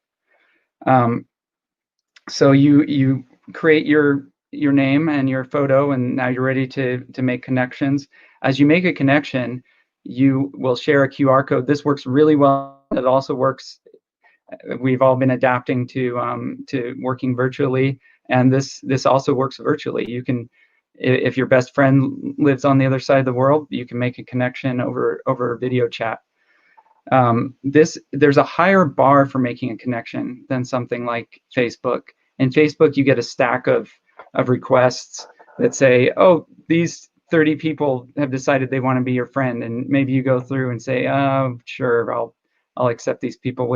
Speaker 11: So you create your name and your photo, and now you're ready to make connections. As you make a connection, you will share a QR code. This works really well. It also works. We've all been adapting to working virtually, and this also works virtually. You can, if your best friend lives on the other side of the world, you can make a connection over video chat. There's a higher bar for making a connection than something like Facebook. In Facebook, you get a stack of requests that say, oh, these 30 people have decided they want to be your friend, and maybe you go through and say, oh, sure, I'll accept these people.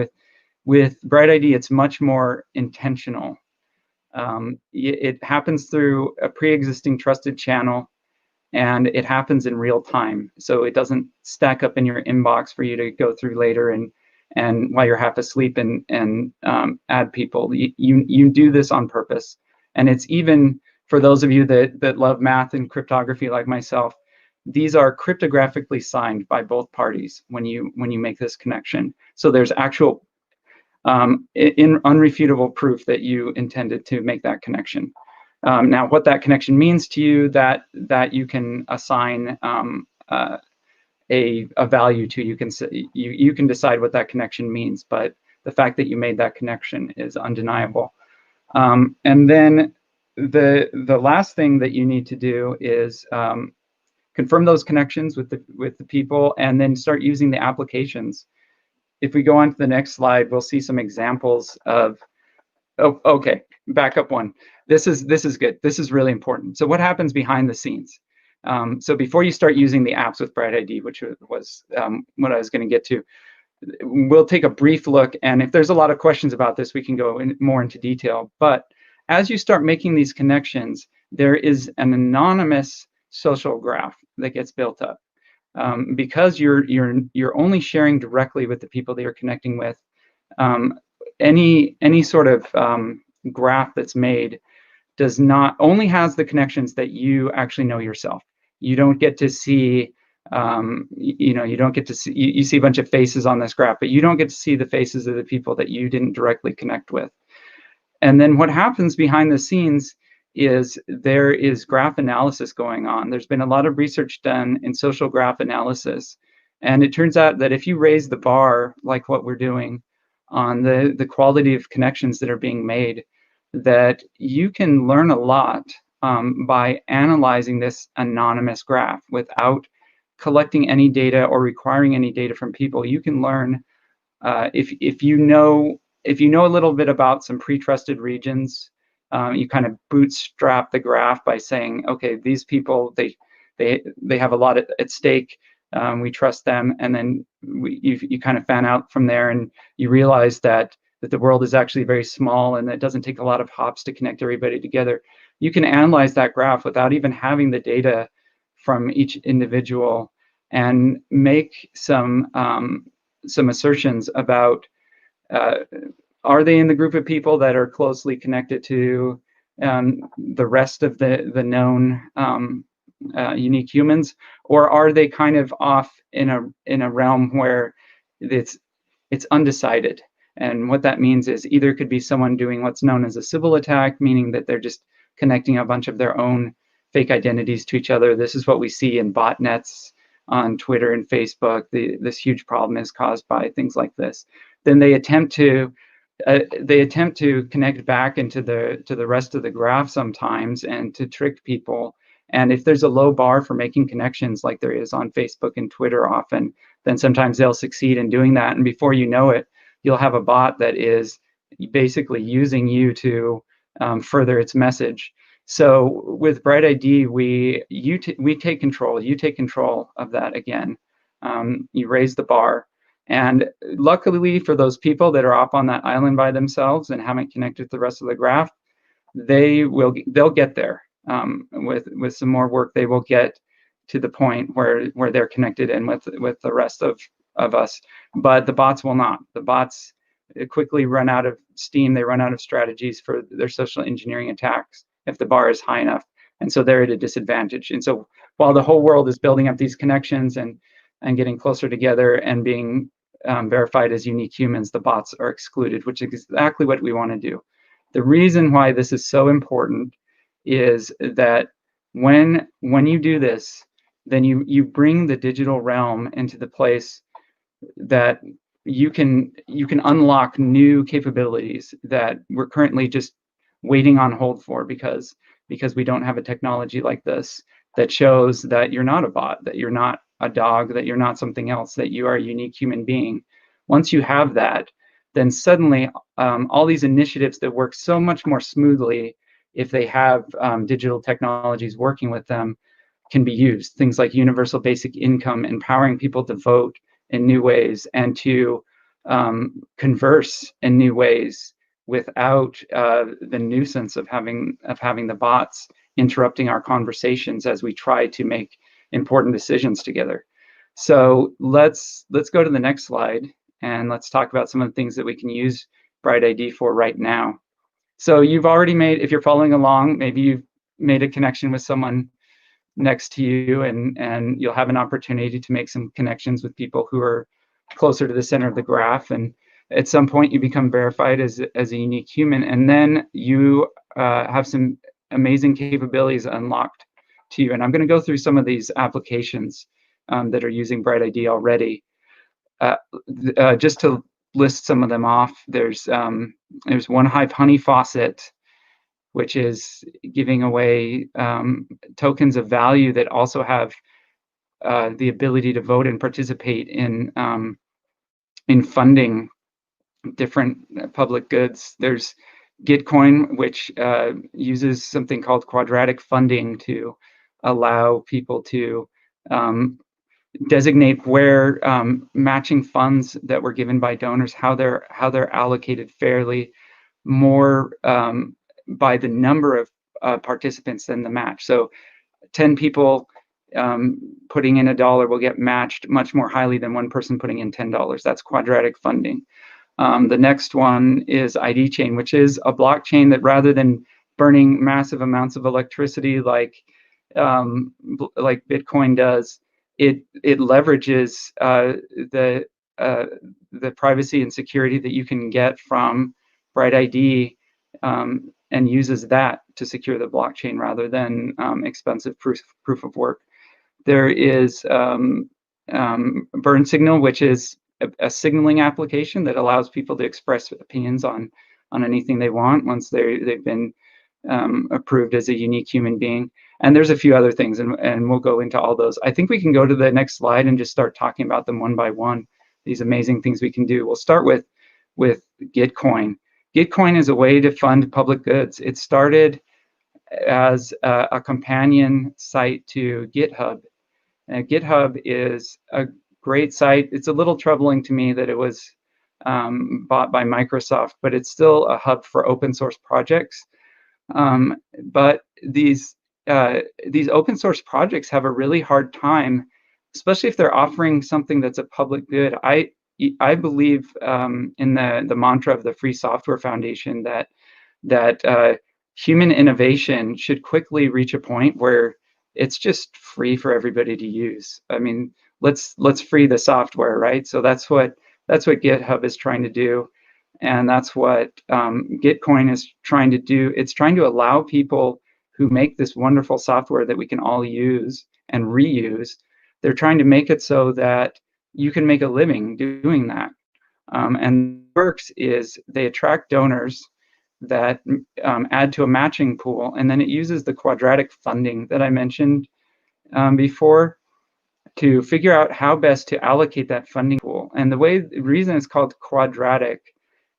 Speaker 11: With Bright ID, it's much more intentional. It happens through a pre-existing trusted channel, and it happens in real time. So it doesn't stack up in your inbox for you to go through later and while you're half asleep and add people. You do this on purpose. And it's even for those of you that love math and cryptography like myself, these are cryptographically signed by both parties when you make this connection. So there's actual unrefutable proof that you intended to make that connection. Now, what that connection means to you, that you can assign a value to. You can decide what that connection means, but the fact that you made that connection is undeniable. And then the last thing that you need to do is confirm those connections with the people, and then start using the applications. if we go on to the next slide, we'll see some examples of, oh, okay, back up one. This is good. This is really important. So what happens behind the scenes? So before you start using the apps with Bright ID, which was what I was going to get to, we'll take a brief look. And if there's a lot of questions about this, we can go more into detail. But as you start making these connections, there is an anonymous social graph that gets built up. Because you're only sharing directly with the people that you're connecting with. Any sort of graph that's made only has the connections that you actually know yourself. You don't get to see, you don't get to see, you see a bunch of faces on this graph, but you don't get to see the faces of the people that you didn't directly connect with. And then what happens behind the scenes is there is graph analysis going on. There's been a lot of research done in social graph analysis. And it turns out that if you raise the bar, like what we're doing, on the quality of connections that are being made, that you can learn a lot by analyzing this anonymous graph without collecting any data or requiring any data from people. You can learn if you know a little bit about some pre-trusted regions. You kind of bootstrap the graph by saying, okay, these people, they have a lot at stake. We trust them, and then you kind of fan out from there, and you realize that the world is actually very small, and it doesn't take a lot of hops to connect everybody together. You can analyze that graph without even having the data from each individual, and make some assertions about are they in the group of people that are closely connected to the rest of the known unique humans, or are they kind of off in a realm where it's undecided? And what that means is either it could be someone doing what's known as a Sybil attack, meaning that they're just connecting a bunch of their own fake identities to each other. This is what we see in botnets on Twitter and Facebook. This huge problem is caused by things like this. Then they attempt to connect back into the rest of the graph sometimes, and to trick people. And if there's a low bar for making connections, like there is on Facebook and Twitter often, then sometimes they'll succeed in doing that. And before you know it, you'll have a bot that is basically using you to further its message. So with Bright ID, we take control. You take control of that again. You raise the bar. And luckily for those people that are up on that island by themselves and haven't connected to the rest of the graph, they'll get there. With some more work, they will get to the point where they're connected in with the rest of us. But the bots will not. The bots quickly run out of steam. They run out of strategies for their social engineering attacks if the bar is high enough. And so they're at a disadvantage. And so while the whole world is building up these connections and getting closer together and being verified as unique humans, the bots are excluded, which is exactly what we want to do. The reason why this is so important is that when you do this, then you bring the digital realm into the place that you can unlock new capabilities that we're currently just waiting on hold for, because we don't have a technology like this that shows that you're not a bot, that you're not a dog, that you're not something else, that you are a unique human being. Once you have that, then suddenly all these initiatives that work so much more smoothly if they have digital technologies working with them can be used. Things like universal basic income, empowering people to vote in new ways and to converse in new ways without the nuisance of having the bots interrupting our conversations as we try to make important decisions together. So let's go to the next slide, and let's talk about some of the things that we can use Bright ID for right now. So you've already made, if you're following along, maybe you've made a connection with someone next to you, and you'll have an opportunity to make some connections with people who are closer to the center of the graph. And at some point you become verified as a unique human, and then you have some amazing capabilities unlocked to you. And I'm going to go through some of these applications that are using Bright ID already. Just to list some of them off, there's One Hive Honey Faucet, which is giving away tokens of value that also have the ability to vote and participate in in funding different public goods. There's Gitcoin, which uses something called quadratic funding to allow people to designate where matching funds that were given by donors, how they're allocated fairly, more by the number of participants than the match. So 10 people putting in $1 will get matched much more highly than one person putting in $10. That's quadratic funding. The next one is ID chain, which is a blockchain that, rather than burning massive amounts of electricity like Bitcoin does, it leverages the privacy and security that you can get from Bright ID and uses that to secure the blockchain rather than expensive proof of work. There is Burn Signal, which is a signaling application that allows people to express opinions on anything they want once they've been approved as a unique human being. And there's a few other things, and we'll go into all those. I think we can go to the next slide and just start talking about them one by one, these amazing things we can do. We'll start with Gitcoin. Gitcoin is a way to fund public goods. It started as a companion site to GitHub. GitHub is a great site. It's a little troubling to me that it was bought by Microsoft, but it's still a hub for open source projects. But these open source projects have a really hard time, especially if they're offering something that's a public good. I believe in the mantra of the Free Software Foundation that human innovation should quickly reach a point where it's just free for everybody to use. I mean, let's free the software, right? So that's what GitHub is trying to do, and that's what Gitcoin is trying to do. It's trying to allow people who make this wonderful software that we can all use and reuse. They're trying to make it so that you can make a living doing that. And what works is they attract donors that add to a matching pool, and then it uses the quadratic funding that I mentioned before to figure out how best to allocate that funding pool. And the reason it's called quadratic,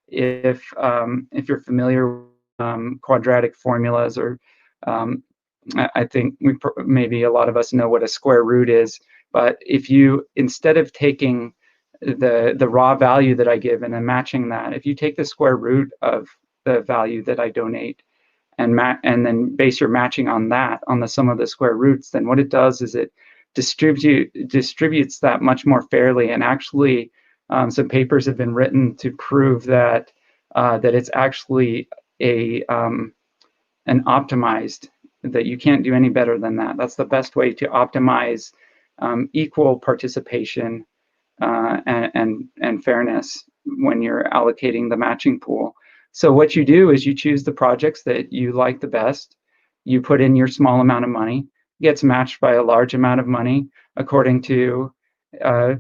Speaker 11: if you're familiar with quadratic formulas, or I think maybe a lot of us know what a square root is, but if you, instead of taking the raw value that I give and then matching that, if you take the square root of the value that I donate and then base your matching on that, on the sum of the square roots, then what it does is it distributes that much more fairly. And actually, some papers have been written to prove that it's actually an optimized, that you can't do any better than that. That's the best way to optimize equal participation and fairness when you're allocating the matching pool. So what you do is you choose the projects that you like the best. You put in your small amount of money, gets matched by a large amount of money according to the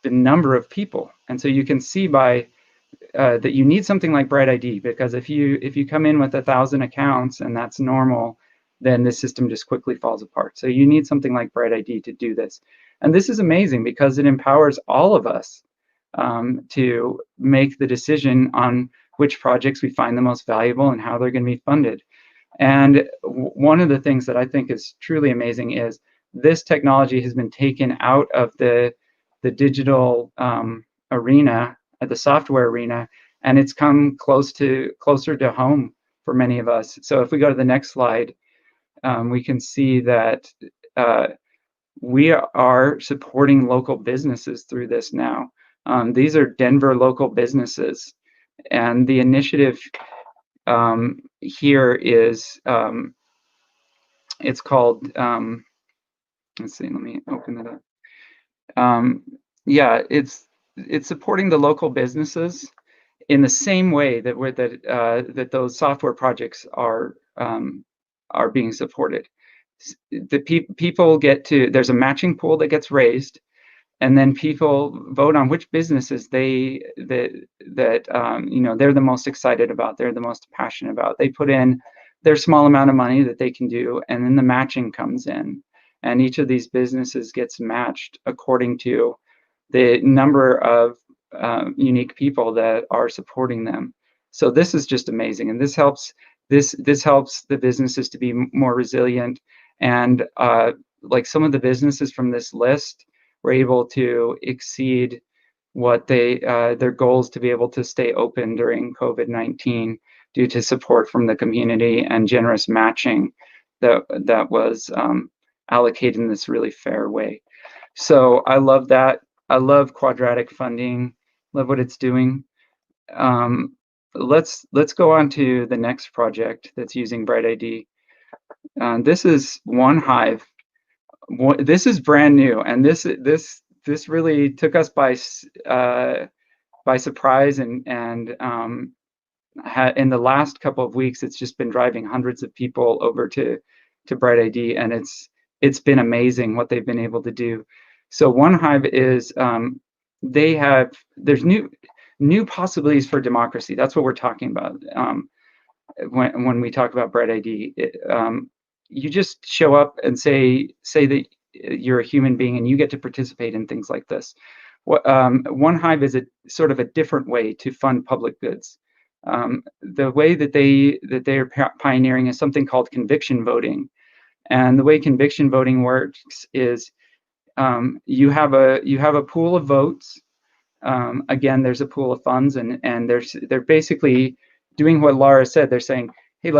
Speaker 11: number of people. And so you can see by that you need something like Bright ID, because if you come in with 1,000 accounts and that's normal, then the system just quickly falls apart. So you need something like Bright ID to do this. And this is amazing because it empowers all of us to make the decision on which projects we find the most valuable and how they're going to be funded. And one of the things that I think is truly amazing is this technology has been taken out of the digital arena, the software arena, and it's come closer to home for many of us. So if we go to the next slide, we can see that we are supporting local businesses through this now. These are Denver local businesses, and the initiative here is it's called let's see, let me open it up. Yeah, it's supporting the local businesses in the same way that those software projects are being supported. The people get to, there's a matching pool that gets raised, and then people vote on which businesses they're the most excited about, they're the most passionate about. They put in their small amount of money that they can do, and then the matching comes in, and each of these businesses gets matched according to the number of unique people that are supporting them. So this is just amazing, and this helps the businesses to be more resilient. And like some of the businesses from this list were able to exceed what their goals to be able to stay open during COVID-19 due to support from the community and generous matching that was allocated in this really fair way. So I love that. I love quadratic funding. Love what it's doing. Let's go on to the next project that's using Bright ID. This is One Hive. This is brand new, and this really took us by surprise, and in the last couple of weeks, it's just been driving hundreds of people over to Bright ID, and it's been amazing what they've been able to do. So One Hive is there's new possibilities for democracy. That's what we're talking about when we talk about Bright ID. You just show up and say that you're a human being, and you get to participate in things like this. One Hive is a sort of a different way to fund public goods. The way that they are pioneering is something called conviction voting, and the way conviction voting works is you have a pool of votes. Again, there's a pool of funds, and they're basically doing what Lara said. They're saying, hey,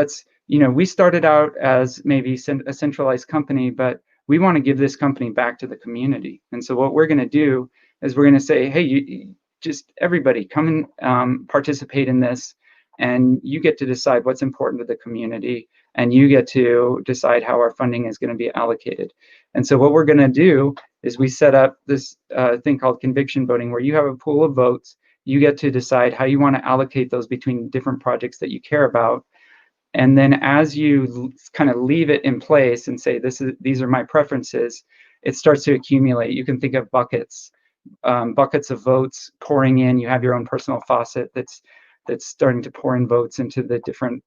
Speaker 11: we started out as maybe a centralized company, but we want to give this company back to the community. And so what we're going to do is we're going to say, hey, just everybody come and participate in this, and you get to decide what's important to the community, and you get to decide how our funding is going to be allocated. And so what we're going to do is we set up this thing called conviction voting, where you have a pool of votes. You get to decide how you want to allocate those between different projects that you care about. And then as you kind of leave it in place and say, these are my preferences, it starts to accumulate. You can think of buckets of votes pouring in. You have your own personal faucet that's starting to pour in votes into the different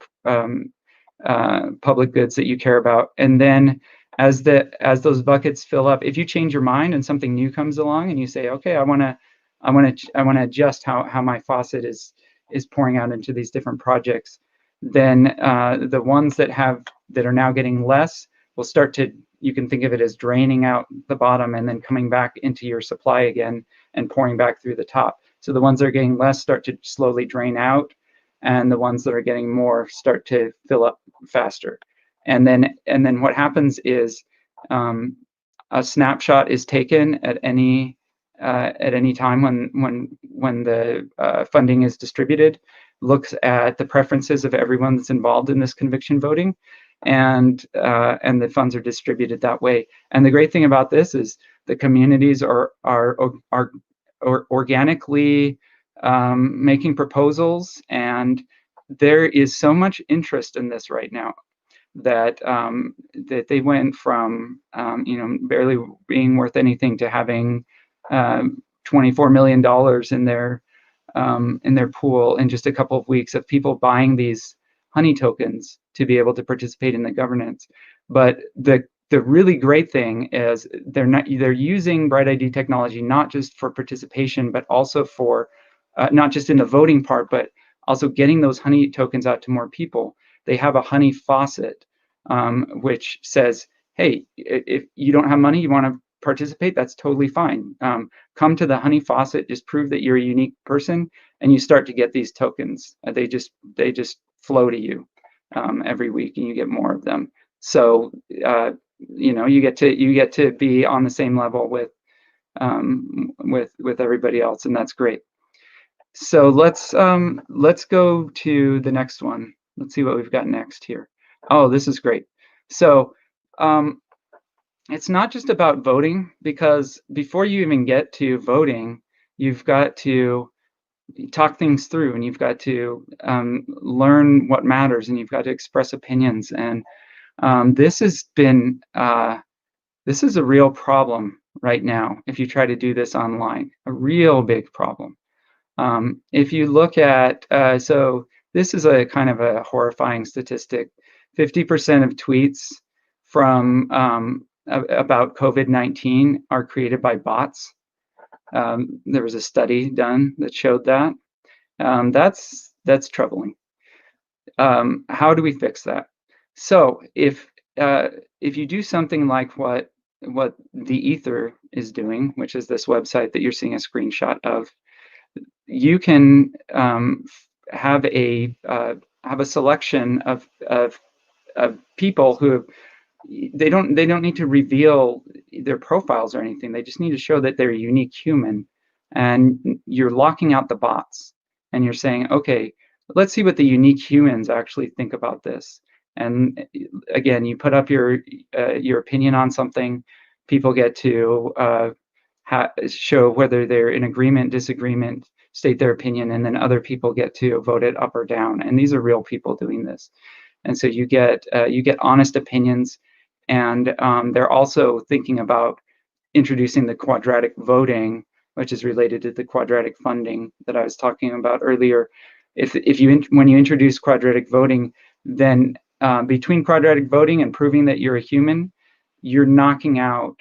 Speaker 11: public goods that you care about. And then as those buckets fill up, if you change your mind and something new comes along and you say, okay, I want to adjust how my faucet is pouring out into these different projects, then the ones that are now getting less will start to, you can think of it as draining out the bottom and then coming back into your supply again and pouring back through the top. So the ones that are getting less start to slowly drain out, and the ones that are getting more start to fill up faster. And then what happens is a snapshot is taken at any time when the funding is distributed, looks at the preferences of everyone that's involved in this conviction voting, and the funds are distributed that way. And the great thing about this is the communities are organically making proposals, and there is so much interest in this right now that they went from barely being worth anything to having $24 million in their pool in just a couple of weeks of people buying these honey tokens to be able to participate in the governance. But the really great thing is they're using Bright ID technology not just for participation, but also for not just in the voting part, but also getting those honey tokens out to more people. They have a honey faucet, which says, hey, if you don't have money, you want to participate, that's totally fine. Come to the honey faucet, just prove that you're a unique person, and you start to get these tokens. They just flow to you every week, and you get more of them. So you get to be on the same level with everybody else, and that's great. So let's go to the next one. Let's see what we've got next here. Oh, this is great. So it's not just about voting, because before you even get to voting, you've got to talk things through, and you've got to learn what matters, and you've got to express opinions. And this is a real problem right now if you try to do this online, a real big problem. If you look at, so this is a kind of a horrifying statistic. 50% of tweets from about COVID-19 are created by bots. There was a study done that showed that. That's troubling. How do we fix that? So if you do something like what the Ether is doing, which is this website that you're seeing a screenshot of, you can have a selection of people who they don't need to reveal their profiles or anything. They just need to show that they're a unique human, and you're locking out the bots, and you're saying, okay, let's see what the unique humans actually think about this. And again, you put up your opinion on something. People get to show whether they're in agreement, disagreement, state their opinion, and then other people get to vote it up or down. And these are real people doing this. And so you get honest opinions, and they're also thinking about introducing the quadratic voting, which is related to the quadratic funding that I was talking about earlier. When you introduce quadratic voting, then between quadratic voting and proving that you're a human, you're knocking out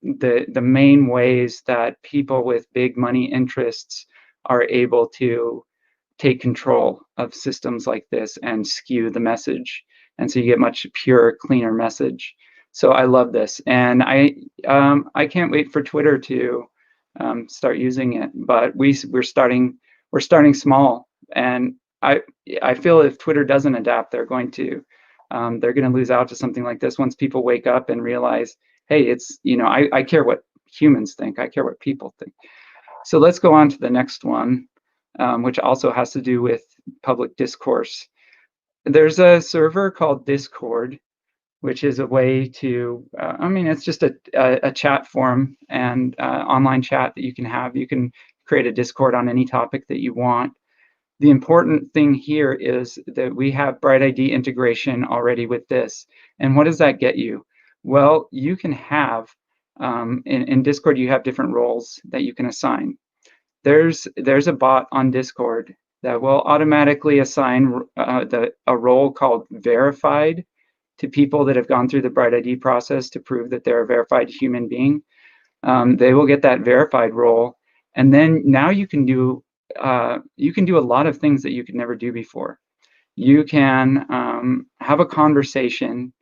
Speaker 11: the main ways that people with big money interests are able to take control of systems like this and skew the message. And so you get much purer, cleaner message. So I love this, and I can't wait for Twitter to start using it. But we're starting small, and I feel if Twitter doesn't adapt, they're going to lose out to something like this once people wake up and realize, hey, it's, I care what humans think. I care what people think. So let's go on to the next one, which also has to do with public discourse. There's a server called Discord, which is a way to, it's just a chat forum and online chat that you can have. You can create a Discord on any topic that you want. The important thing here is that we have Bright ID integration already with this. And what does that get you? Well, you can have, in Discord, you have different roles that you can assign. There's a bot on Discord that will automatically assign a role called verified to people that have gone through the Bright ID process to prove that they're a verified human being. They will get that verified role, and then now you can do a lot of things that you could never do before. You can have a conversation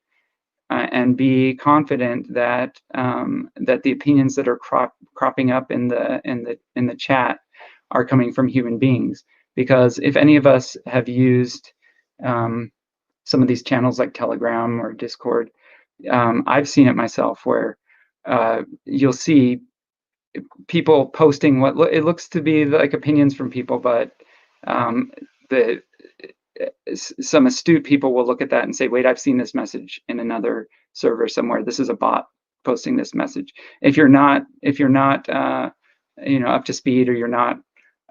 Speaker 11: and be confident that that the opinions that are cropping up in the chat are coming from human beings. Because if any of us have used some of these channels like Telegram or Discord, I've seen it myself where you'll see people posting what it looks to be like opinions from people, but some astute people will look at that and say, wait, I've seen this message in another server somewhere. This is a bot posting this message. If you're not up to speed, or you're not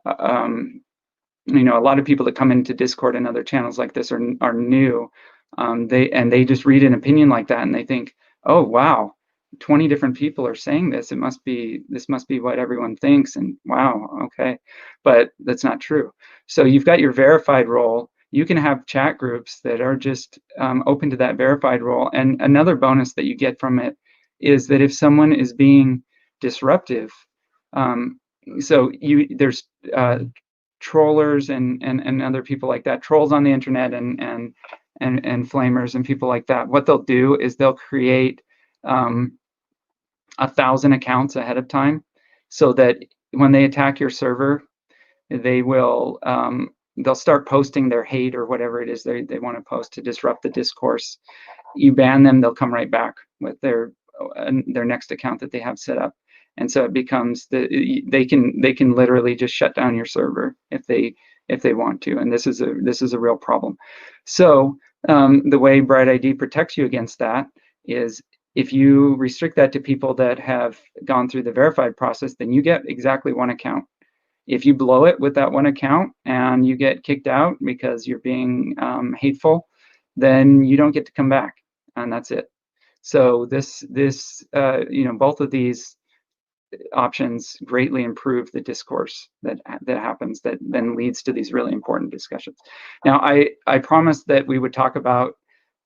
Speaker 11: a lot of people that come into Discord and other channels like this are new. They just read an opinion like that and they think, oh wow, 20 different people are saying this. This must be what everyone thinks, and wow, okay. But that's not true. So you've got your verified role. You can have chat groups that are just open to that verified role. And another bonus that you get from it is that if someone is being disruptive, there's trollers and other people like that, trolls on the internet and flamers and people like that. What they'll do is they'll create 1,000 accounts ahead of time, so that when they attack your server, they will they'll start posting their hate or whatever it is they want to post to disrupt the discourse. You ban them, they'll come right back with their next account that they have set up. And so it becomes they can literally just shut down your server if they want to, and this is a real problem. So the way Bright ID protects you against that is if you restrict that to people that have gone through the verified process, then you get exactly one account. If you blow it with that one account and you get kicked out because you're being hateful, then you don't get to come back, and that's it. So both of these options greatly improve the discourse that happens, that then leads to these really important discussions. Now, I promised that we would talk about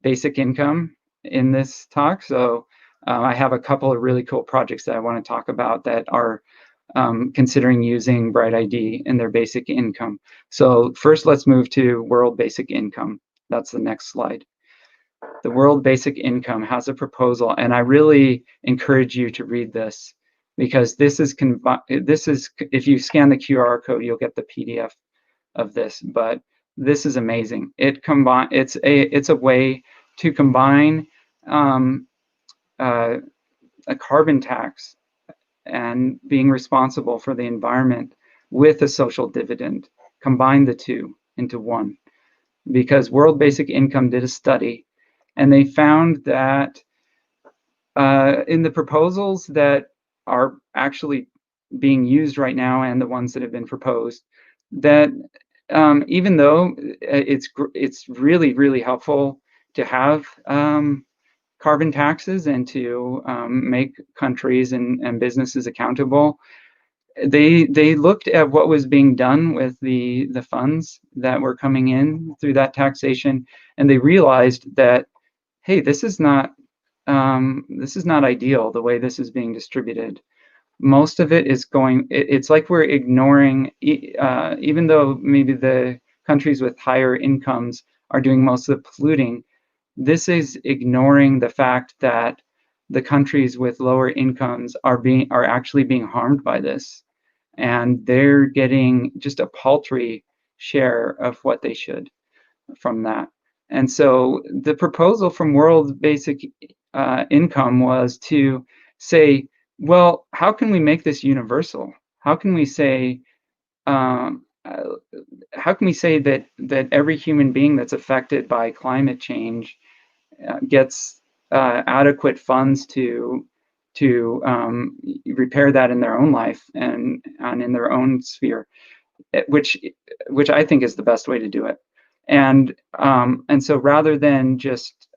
Speaker 11: basic income in this talk, so I have a couple of really cool projects that I want to talk about that are considering using Bright ID in their basic income. So first, let's move to World Basic Income. That's the next slide. The World Basic Income has a proposal, and I really encourage you to read this, because this is if you scan the QR code, you'll get the PDF of this. But this is amazing. It's a way to combine a carbon tax and being responsible for the environment with a social dividend. Combine the two into one, because World Basic Income did a study, and they found that in the proposals that are actually being used right now and the ones that have been proposed, that even though it's really, really helpful to have carbon taxes and to make countries and businesses accountable, they looked at what was being done with the funds that were coming in through that taxation, and they realized that, hey, this is not ideal the way this is being distributed. Most of it is going, it's like we're ignoring, even though maybe the countries with higher incomes are doing most of the polluting, this is ignoring the fact that the countries with lower incomes are actually being harmed by this, and they're getting just a paltry share of what they should from that. And so the proposal from World Basic Income was to say, well, how can we make this universal? How can we say that every human being that's affected by climate change gets adequate funds to repair that in their own life and in their own sphere, which I think is the best way to do it. And so rather than just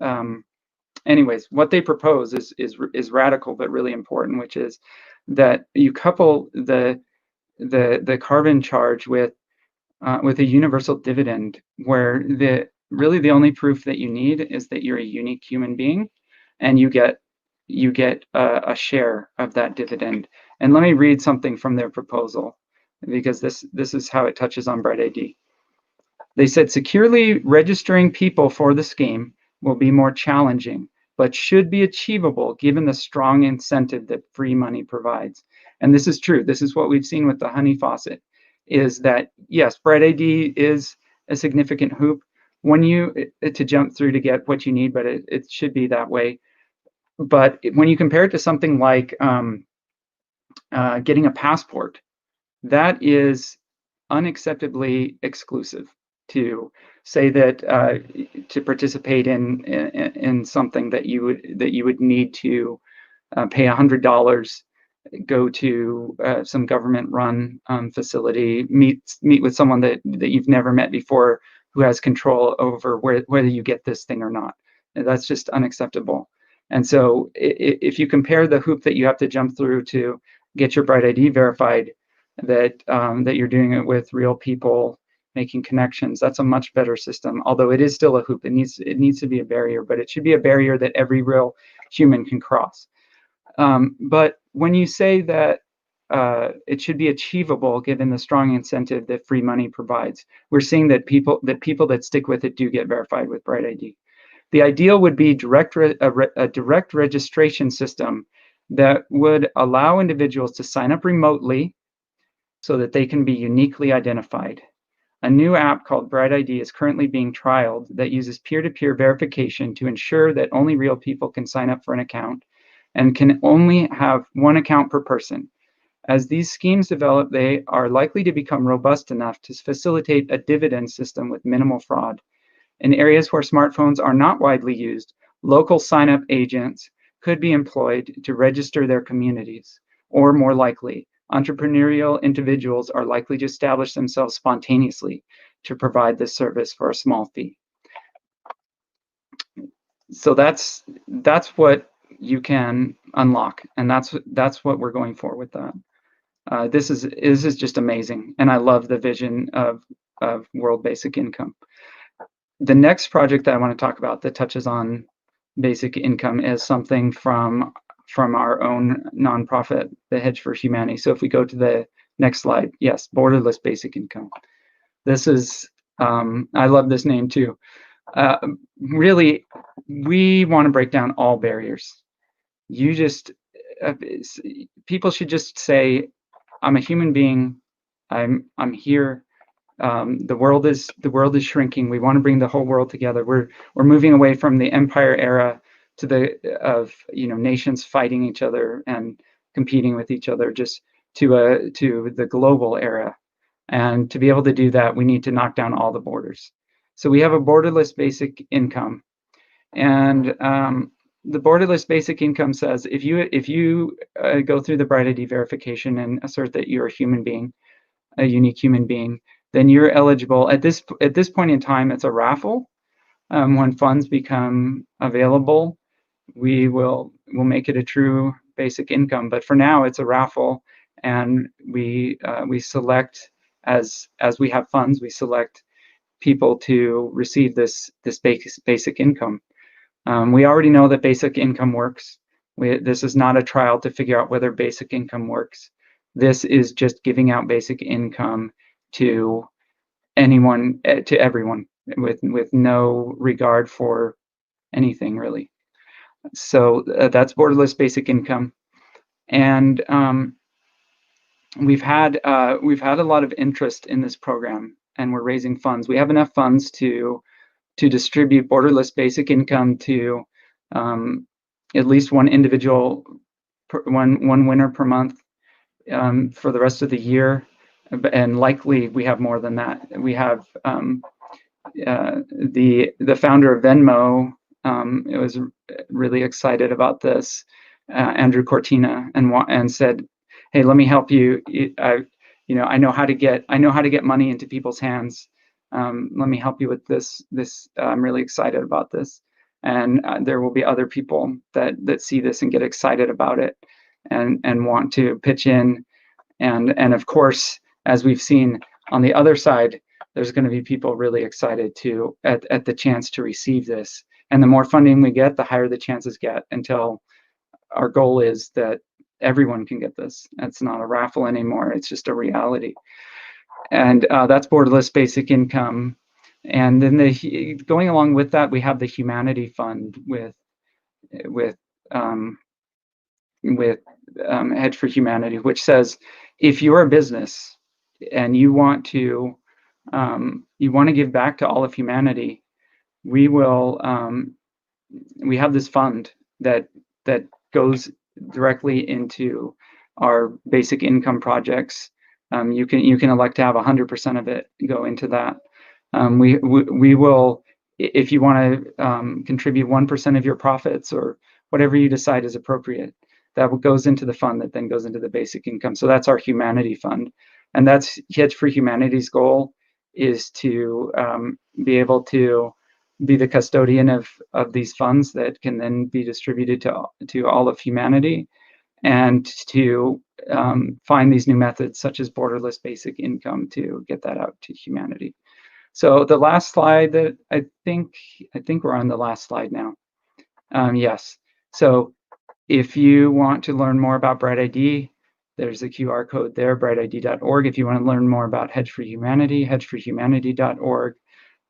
Speaker 11: anyways, what they propose is radical but really important, which is that you couple the carbon charge with a universal dividend, where really the only proof that you need is that you're a unique human being, and you get a share of that dividend. And let me read something from their proposal, because this is how it touches on Bright ID. They said, securely registering people for the scheme will be more challenging, but should be achievable given the strong incentive that free money provides. And this is true. This is what we've seen with the honey faucet, is that, yes, Bright ID is a significant hoop to jump through to get what you need, but it should be that way. But when you compare it to something like getting a passport, that is unacceptably exclusive. To say that to participate in something that you would need to pay $100, go to some government-run facility, meet with someone that you've never met before, who has control over whether you get this thing or not. And that's just unacceptable. And so if you compare the hoop that you have to jump through to get your Bright ID verified, that you're doing it with real people making connections, that's a much better system. Although it is still a hoop, it needs to be a barrier, but it should be a barrier that every real human can cross. But when you say that it should be achievable given the strong incentive that free money provides, we're seeing that people that stick with it do get verified with Bright ID. The ideal would be a direct registration system that would allow individuals to sign up remotely so that they can be uniquely identified. A new app called Bright ID is currently being trialed that uses peer-to-peer verification to ensure that only real people can sign up for an account and can only have one account per person. As these schemes develop, they are likely to become robust enough to facilitate a dividend system with minimal fraud. In areas where smartphones are not widely used, local sign-up agents could be employed to register their communities, or more likely, entrepreneurial individuals are likely to establish themselves spontaneously to provide this service for a small fee. So that's what you can unlock, and that's what we're going for with that. This is just amazing, and I love the vision of World Basic Income. The next project that I want to talk about that touches on basic income is something from from our own nonprofit, the Hedge for Humanity. So if we go to the next slide, yes, borderless basic income. This is, I love this name too. Really, we want to break down all barriers. You just, people should just say, I'm a human being. I'm here. The world is shrinking. We want to bring the whole world together. We're moving away from the empire era to the nations fighting each other and competing with each other, just to the global era. And to be able to do that, we need to knock down all the borders. So we have a borderless basic income, and the borderless basic income says if you go through the Bright ID verification and assert that you're a human being, a unique human being, then you're eligible. At this point in time, it's a raffle. When funds become available, we'll make it a true basic income. But for now, it's a raffle, and we select as we have funds, we select people to receive this basic income. We already know that basic income works. This is not a trial to figure out whether basic income works. This is just giving out basic income to anyone, to everyone, with no regard for anything really. So that's borderless basic income, and we've had a lot of interest in this program, and we're raising funds. We have enough funds to distribute borderless basic income to at least one individual, one winner per month for the rest of the year, and likely we have more than that. We have the founder of Venmo. It was really excited about this, Andrew Cortina, and said, "Hey, let me help you. I know how to get money into people's hands. Let me help you with this. I'm really excited about this." And there will be other people that see this and get excited about it, and want to pitch in, and of course, as we've seen on the other side, there's going to be people really excited at the chance to receive this. And the more funding we get, the higher the chances get, until our goal is that everyone can get this. It's not a raffle anymore. It's just a reality. And that's borderless basic income. And then going along with that, we have the Humanity Fund with Hedge for Humanity, which says if you're a business and you want to give back to all of humanity, we have this fund that goes directly into our basic income projects. You can elect to have 100% of it go into that. We will, if you want to contribute 1% of your profits or whatever you decide is appropriate, that goes into the fund that then goes into the basic income. So that's our Humanity Fund, and that's Hedge for Humanity's goal, is to be able to be the custodian of these funds that can then be distributed to all of humanity, and to find these new methods such as borderless basic income to get that out to humanity. So the last slide that I think we're on the last slide now. Yes. So if you want to learn more about Bright ID, there's a QR code there, brightid.org. If you want to learn more about Hedge for Humanity, hedgeforhumanity.org.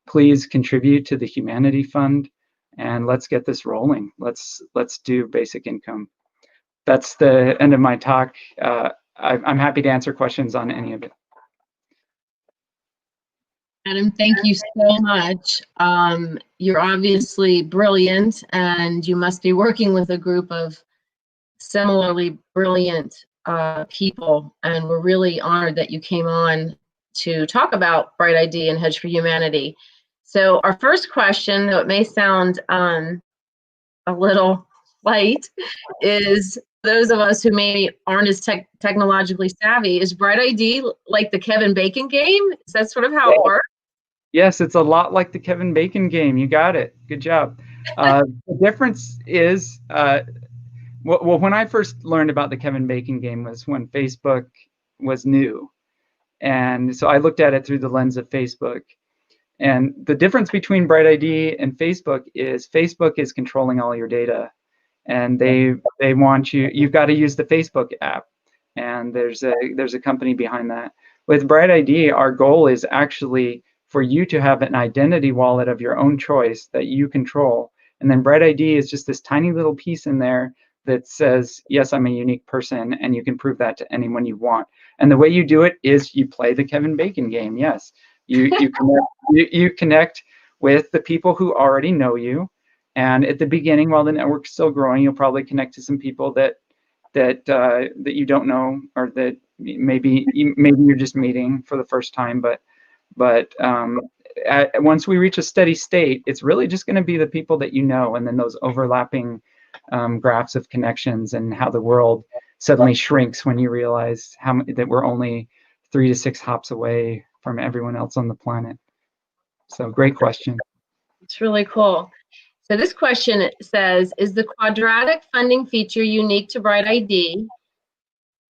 Speaker 11: Please contribute to the Humanity Fund, and let's get this rolling. Let's do basic income. That's the end of my talk. I'm happy to answer questions on any of it.
Speaker 1: Adam, thank you so much. You're obviously brilliant, and you must be working with a group of similarly brilliant people, and we're really honored that you came on to talk about Bright ID and Hedge for Humanity. So our first question, though it may sound a little light, is those of us who maybe aren't as technologically savvy, is Bright ID like the Kevin Bacon game? Is that sort of how it works?
Speaker 11: Yes, it's a lot like the Kevin Bacon game. You got it. Good job. The difference is, well, when I first learned about the Kevin Bacon game was when Facebook was new. And so I looked at it through the lens of Facebook. And the difference between Bright ID and Facebook is controlling all your data. and they want you've got to use the Facebook app, and there's a company behind that. With Bright ID, our goal is actually for you to have an identity wallet of your own choice that you control, and then Bright ID is just this tiny little piece in there that says, yes, I'm a unique person, and you can prove that to anyone you want. And the way you do it is you play the Kevin Bacon game. Yes, you connect with the people who already know you, and at the beginning, while the network's still growing, you'll probably connect to some people that you don't know, or that maybe you're just meeting for the first time. But once we reach a steady state, it's really just going to be the people that you know, and then those overlapping graphs of connections, and how the world suddenly shrinks when you realize that we're only 3 to 6 hops away from everyone else on the planet. So great question.
Speaker 1: It's really cool. So this question says, is the quadratic funding feature unique to Bright ID?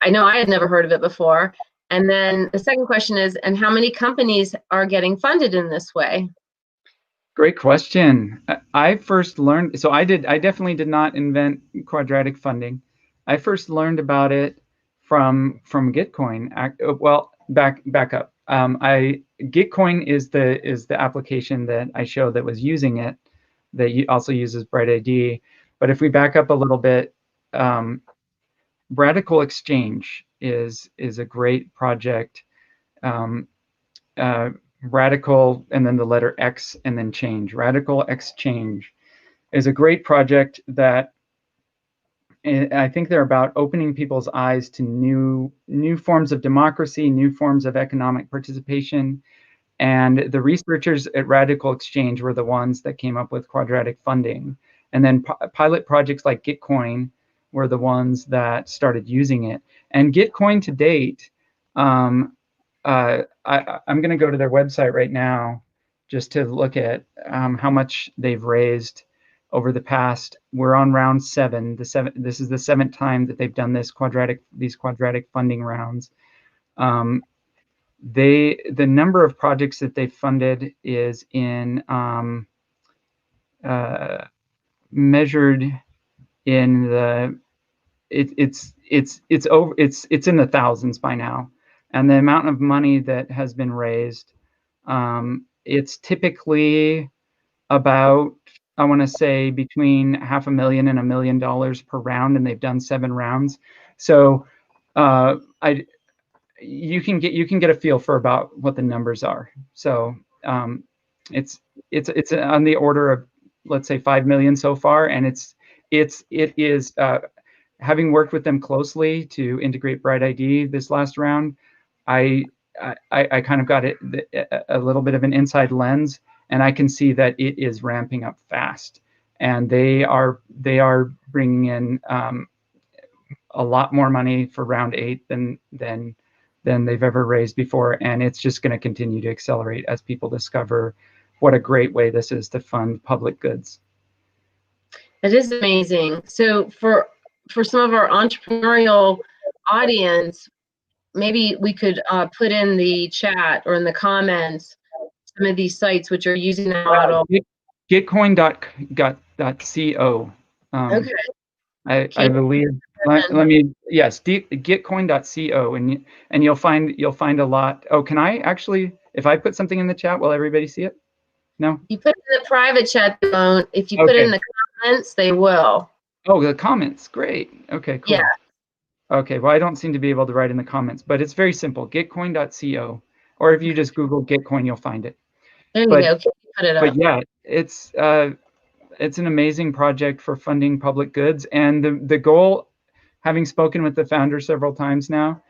Speaker 1: I know I had never heard of it before. And then the second question is, and how many companies are getting funded in this way?
Speaker 11: Great question. I first learned, so I definitely did not invent quadratic funding. I first learned about it from Gitcoin. Well, back up. Gitcoin is the application that I showed that was using it, that also uses Bright ID. But if we back up a little bit, Radical Exchange is a great project. Radical, and then the letter X, and then change. Radical Exchange is a great project that I think they're about opening people's eyes to new forms of democracy, new forms of economic participation. And the researchers at Radical Exchange were the ones that came up with quadratic funding. And then pilot projects like Gitcoin were the ones that started using it. And Gitcoin to date, I'm going to go to their website right now just to look at how much they've raised over the past. We're on round 7. This is the 7th time that they've done these quadratic funding rounds. The number of projects that they've funded is in measured in the it's in the thousands by now. And the amount of money that has been raised, it's typically about, I want to say, between $500,000 and $1 million per round, and they've done 7 rounds. So you can get a feel for about what the numbers are. So it's on the order of, let's say, 5 million so far, and it is having worked with them closely to integrate Bright ID this last round. I kind of got a little bit of an inside lens, and I can see that it is ramping up fast, and they are bringing in a lot more money for round 8 than they've ever raised before, and it's just going to continue to accelerate as people discover what a great way this is to fund public goods.
Speaker 1: It is amazing. So for some of our entrepreneurial audience, maybe we could put in the chat or in the comments some of these sites which are using the model.
Speaker 11: Gitcoin.co.
Speaker 1: Okay.
Speaker 11: I believe. Let me, yes, gitcoin.co, and you'll find a lot. Oh, can I actually, if I put something in the chat, will everybody see it? No?
Speaker 1: You put it in the private chat, they won't. If you put it in the comments, they will.
Speaker 11: Oh, the comments, great. Okay, cool.
Speaker 1: Yeah.
Speaker 11: Okay, well, I don't seem to be able to write in the comments, but it's very simple, gitcoin.co, or if you just Google Gitcoin, you'll find it.
Speaker 1: There you go. Put it up.
Speaker 11: But yeah, it's an amazing project for funding public goods, and the goal, having spoken with the founder several times now,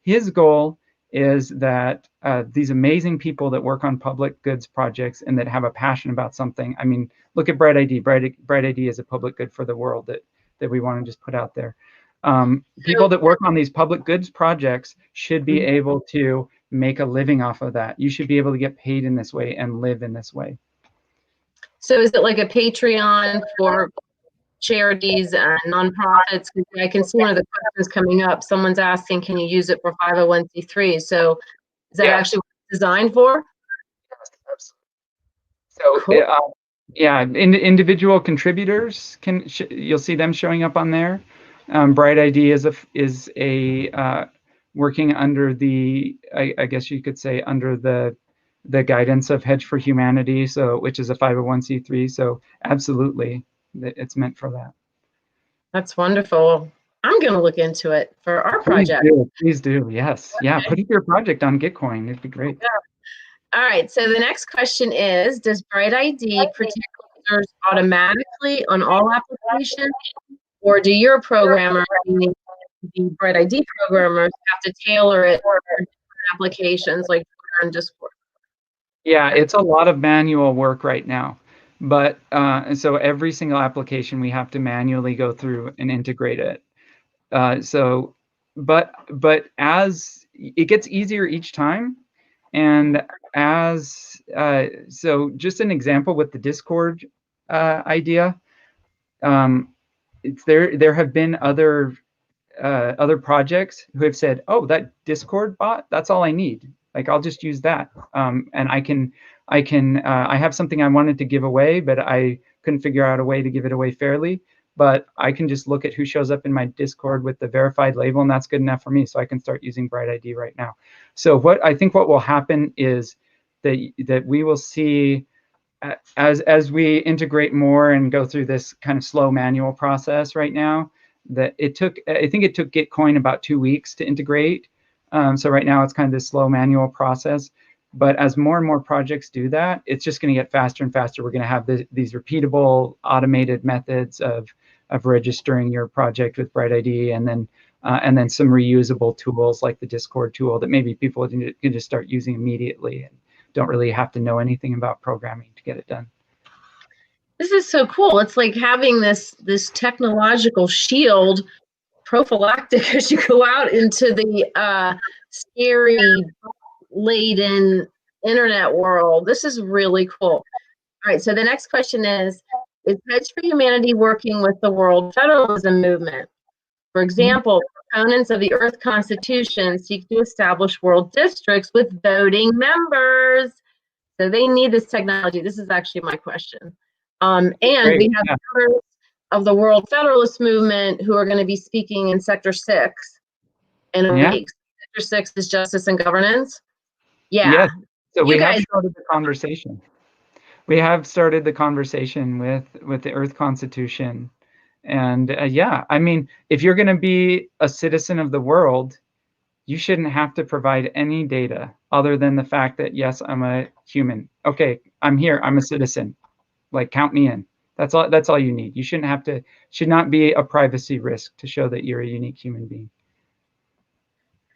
Speaker 11: his goal is that these amazing people that work on public goods projects and that have a passion about something. I mean, look at Bright ID. Bright ID is a public good for the world that we want to just put out there. People that work on these public goods projects should be able to make a living off of that. You should be able to get paid in this way and live in this way.
Speaker 1: So is it like a Patreon for charities and nonprofits? I can see one of the questions coming up. Someone's asking, can you use it for 501c3? So is that actually what it's designed for?
Speaker 11: Yes, absolutely. So cool. Yeah, individual contributors you'll see them showing up on there. Bright ID is a working under the I guess you could say under the guidance of Hedge for Humanity, which is a 501c3. So absolutely, it's meant for that.
Speaker 1: That's wonderful. I'm going to look into it for our project.
Speaker 11: Please do. Yes. Okay. Yeah. Put your project on Gitcoin. It'd be great.
Speaker 1: Yeah. All right. So the next question is, does Bright ID protect users automatically on all applications, or do your programmers, the Bright ID programmers, have to tailor it for different applications like Twitter and Discord?
Speaker 11: Yeah, it's a lot of manual work right now. But so every single application we have to manually go through and integrate it. But as it gets easier each time, and so just an example with the Discord idea, there have been other projects who have said, oh, that Discord bot, that's all I need. Like, I'll just use that, and I have something I wanted to give away, but I couldn't figure out a way to give it away fairly. But I can just look at who shows up in my Discord with the verified label, and that's good enough for me. So I can start using Bright ID right now. So what will happen is that we will see as we integrate more and go through this kind of slow manual process right now, that I think it took Gitcoin about 2 weeks to integrate. So right now it's kind of this slow manual process. But as more and more projects do that, it's just going to get faster and faster. We're going to have these repeatable, automated methods of registering your project with Bright ID, and then some reusable tools like the Discord tool that maybe people can just start using immediately and don't really have to know anything about programming to get it done.
Speaker 1: This is so cool. It's like having this technological shield prophylactic as you go out into the scary laden internet world. This is really cool. All right, so the next question is Hedge for Humanity working with the World Federalism Movement? For example, proponents of the Earth Constitution seek to establish world districts with voting members. So they need this technology. This is actually my question. And great. We have members of the World Federalist Movement who are going to be speaking in Sector 6 in a week. Sector 6 is Justice and Governance. Yeah.
Speaker 11: Yes. So we have started the conversation. We have started the conversation with the Earth Constitution. And yeah, I mean, if you're going to be a citizen of the world, you shouldn't have to provide any data other than the fact that, yes, I'm a human. Okay, I'm here. I'm a citizen. Like, count me in. That's all you need. You should not be a privacy risk to show that you're a unique human being.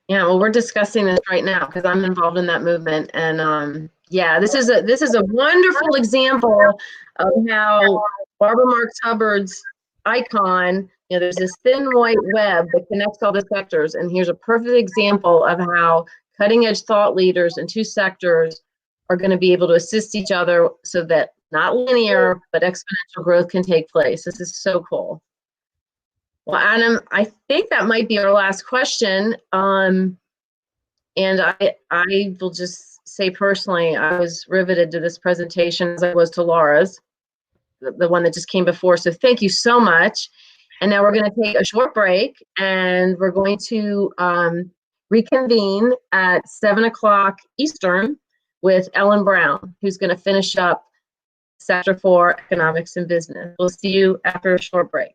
Speaker 1: Yeah, well, we're discussing this right now because I'm involved in that movement, and yeah, this is a wonderful example of how Barbara Marx Hubbard's icon. There's this thin white web that connects all the sectors, and here's a perfect example of how cutting-edge thought leaders in two sectors are going to be able to assist each other so that not linear but exponential growth can take place. This is so cool. Well, Adam, I think that might be our last question. And I will just say personally, I was riveted to this presentation as I was to Lara's, the one that just came before. So thank you so much. And now we're going to take a short break, and we're going to reconvene at 7 o'clock Eastern with Ellen Brown, who's going to finish up Sector 4, Economics and Business. We'll see you after a short break.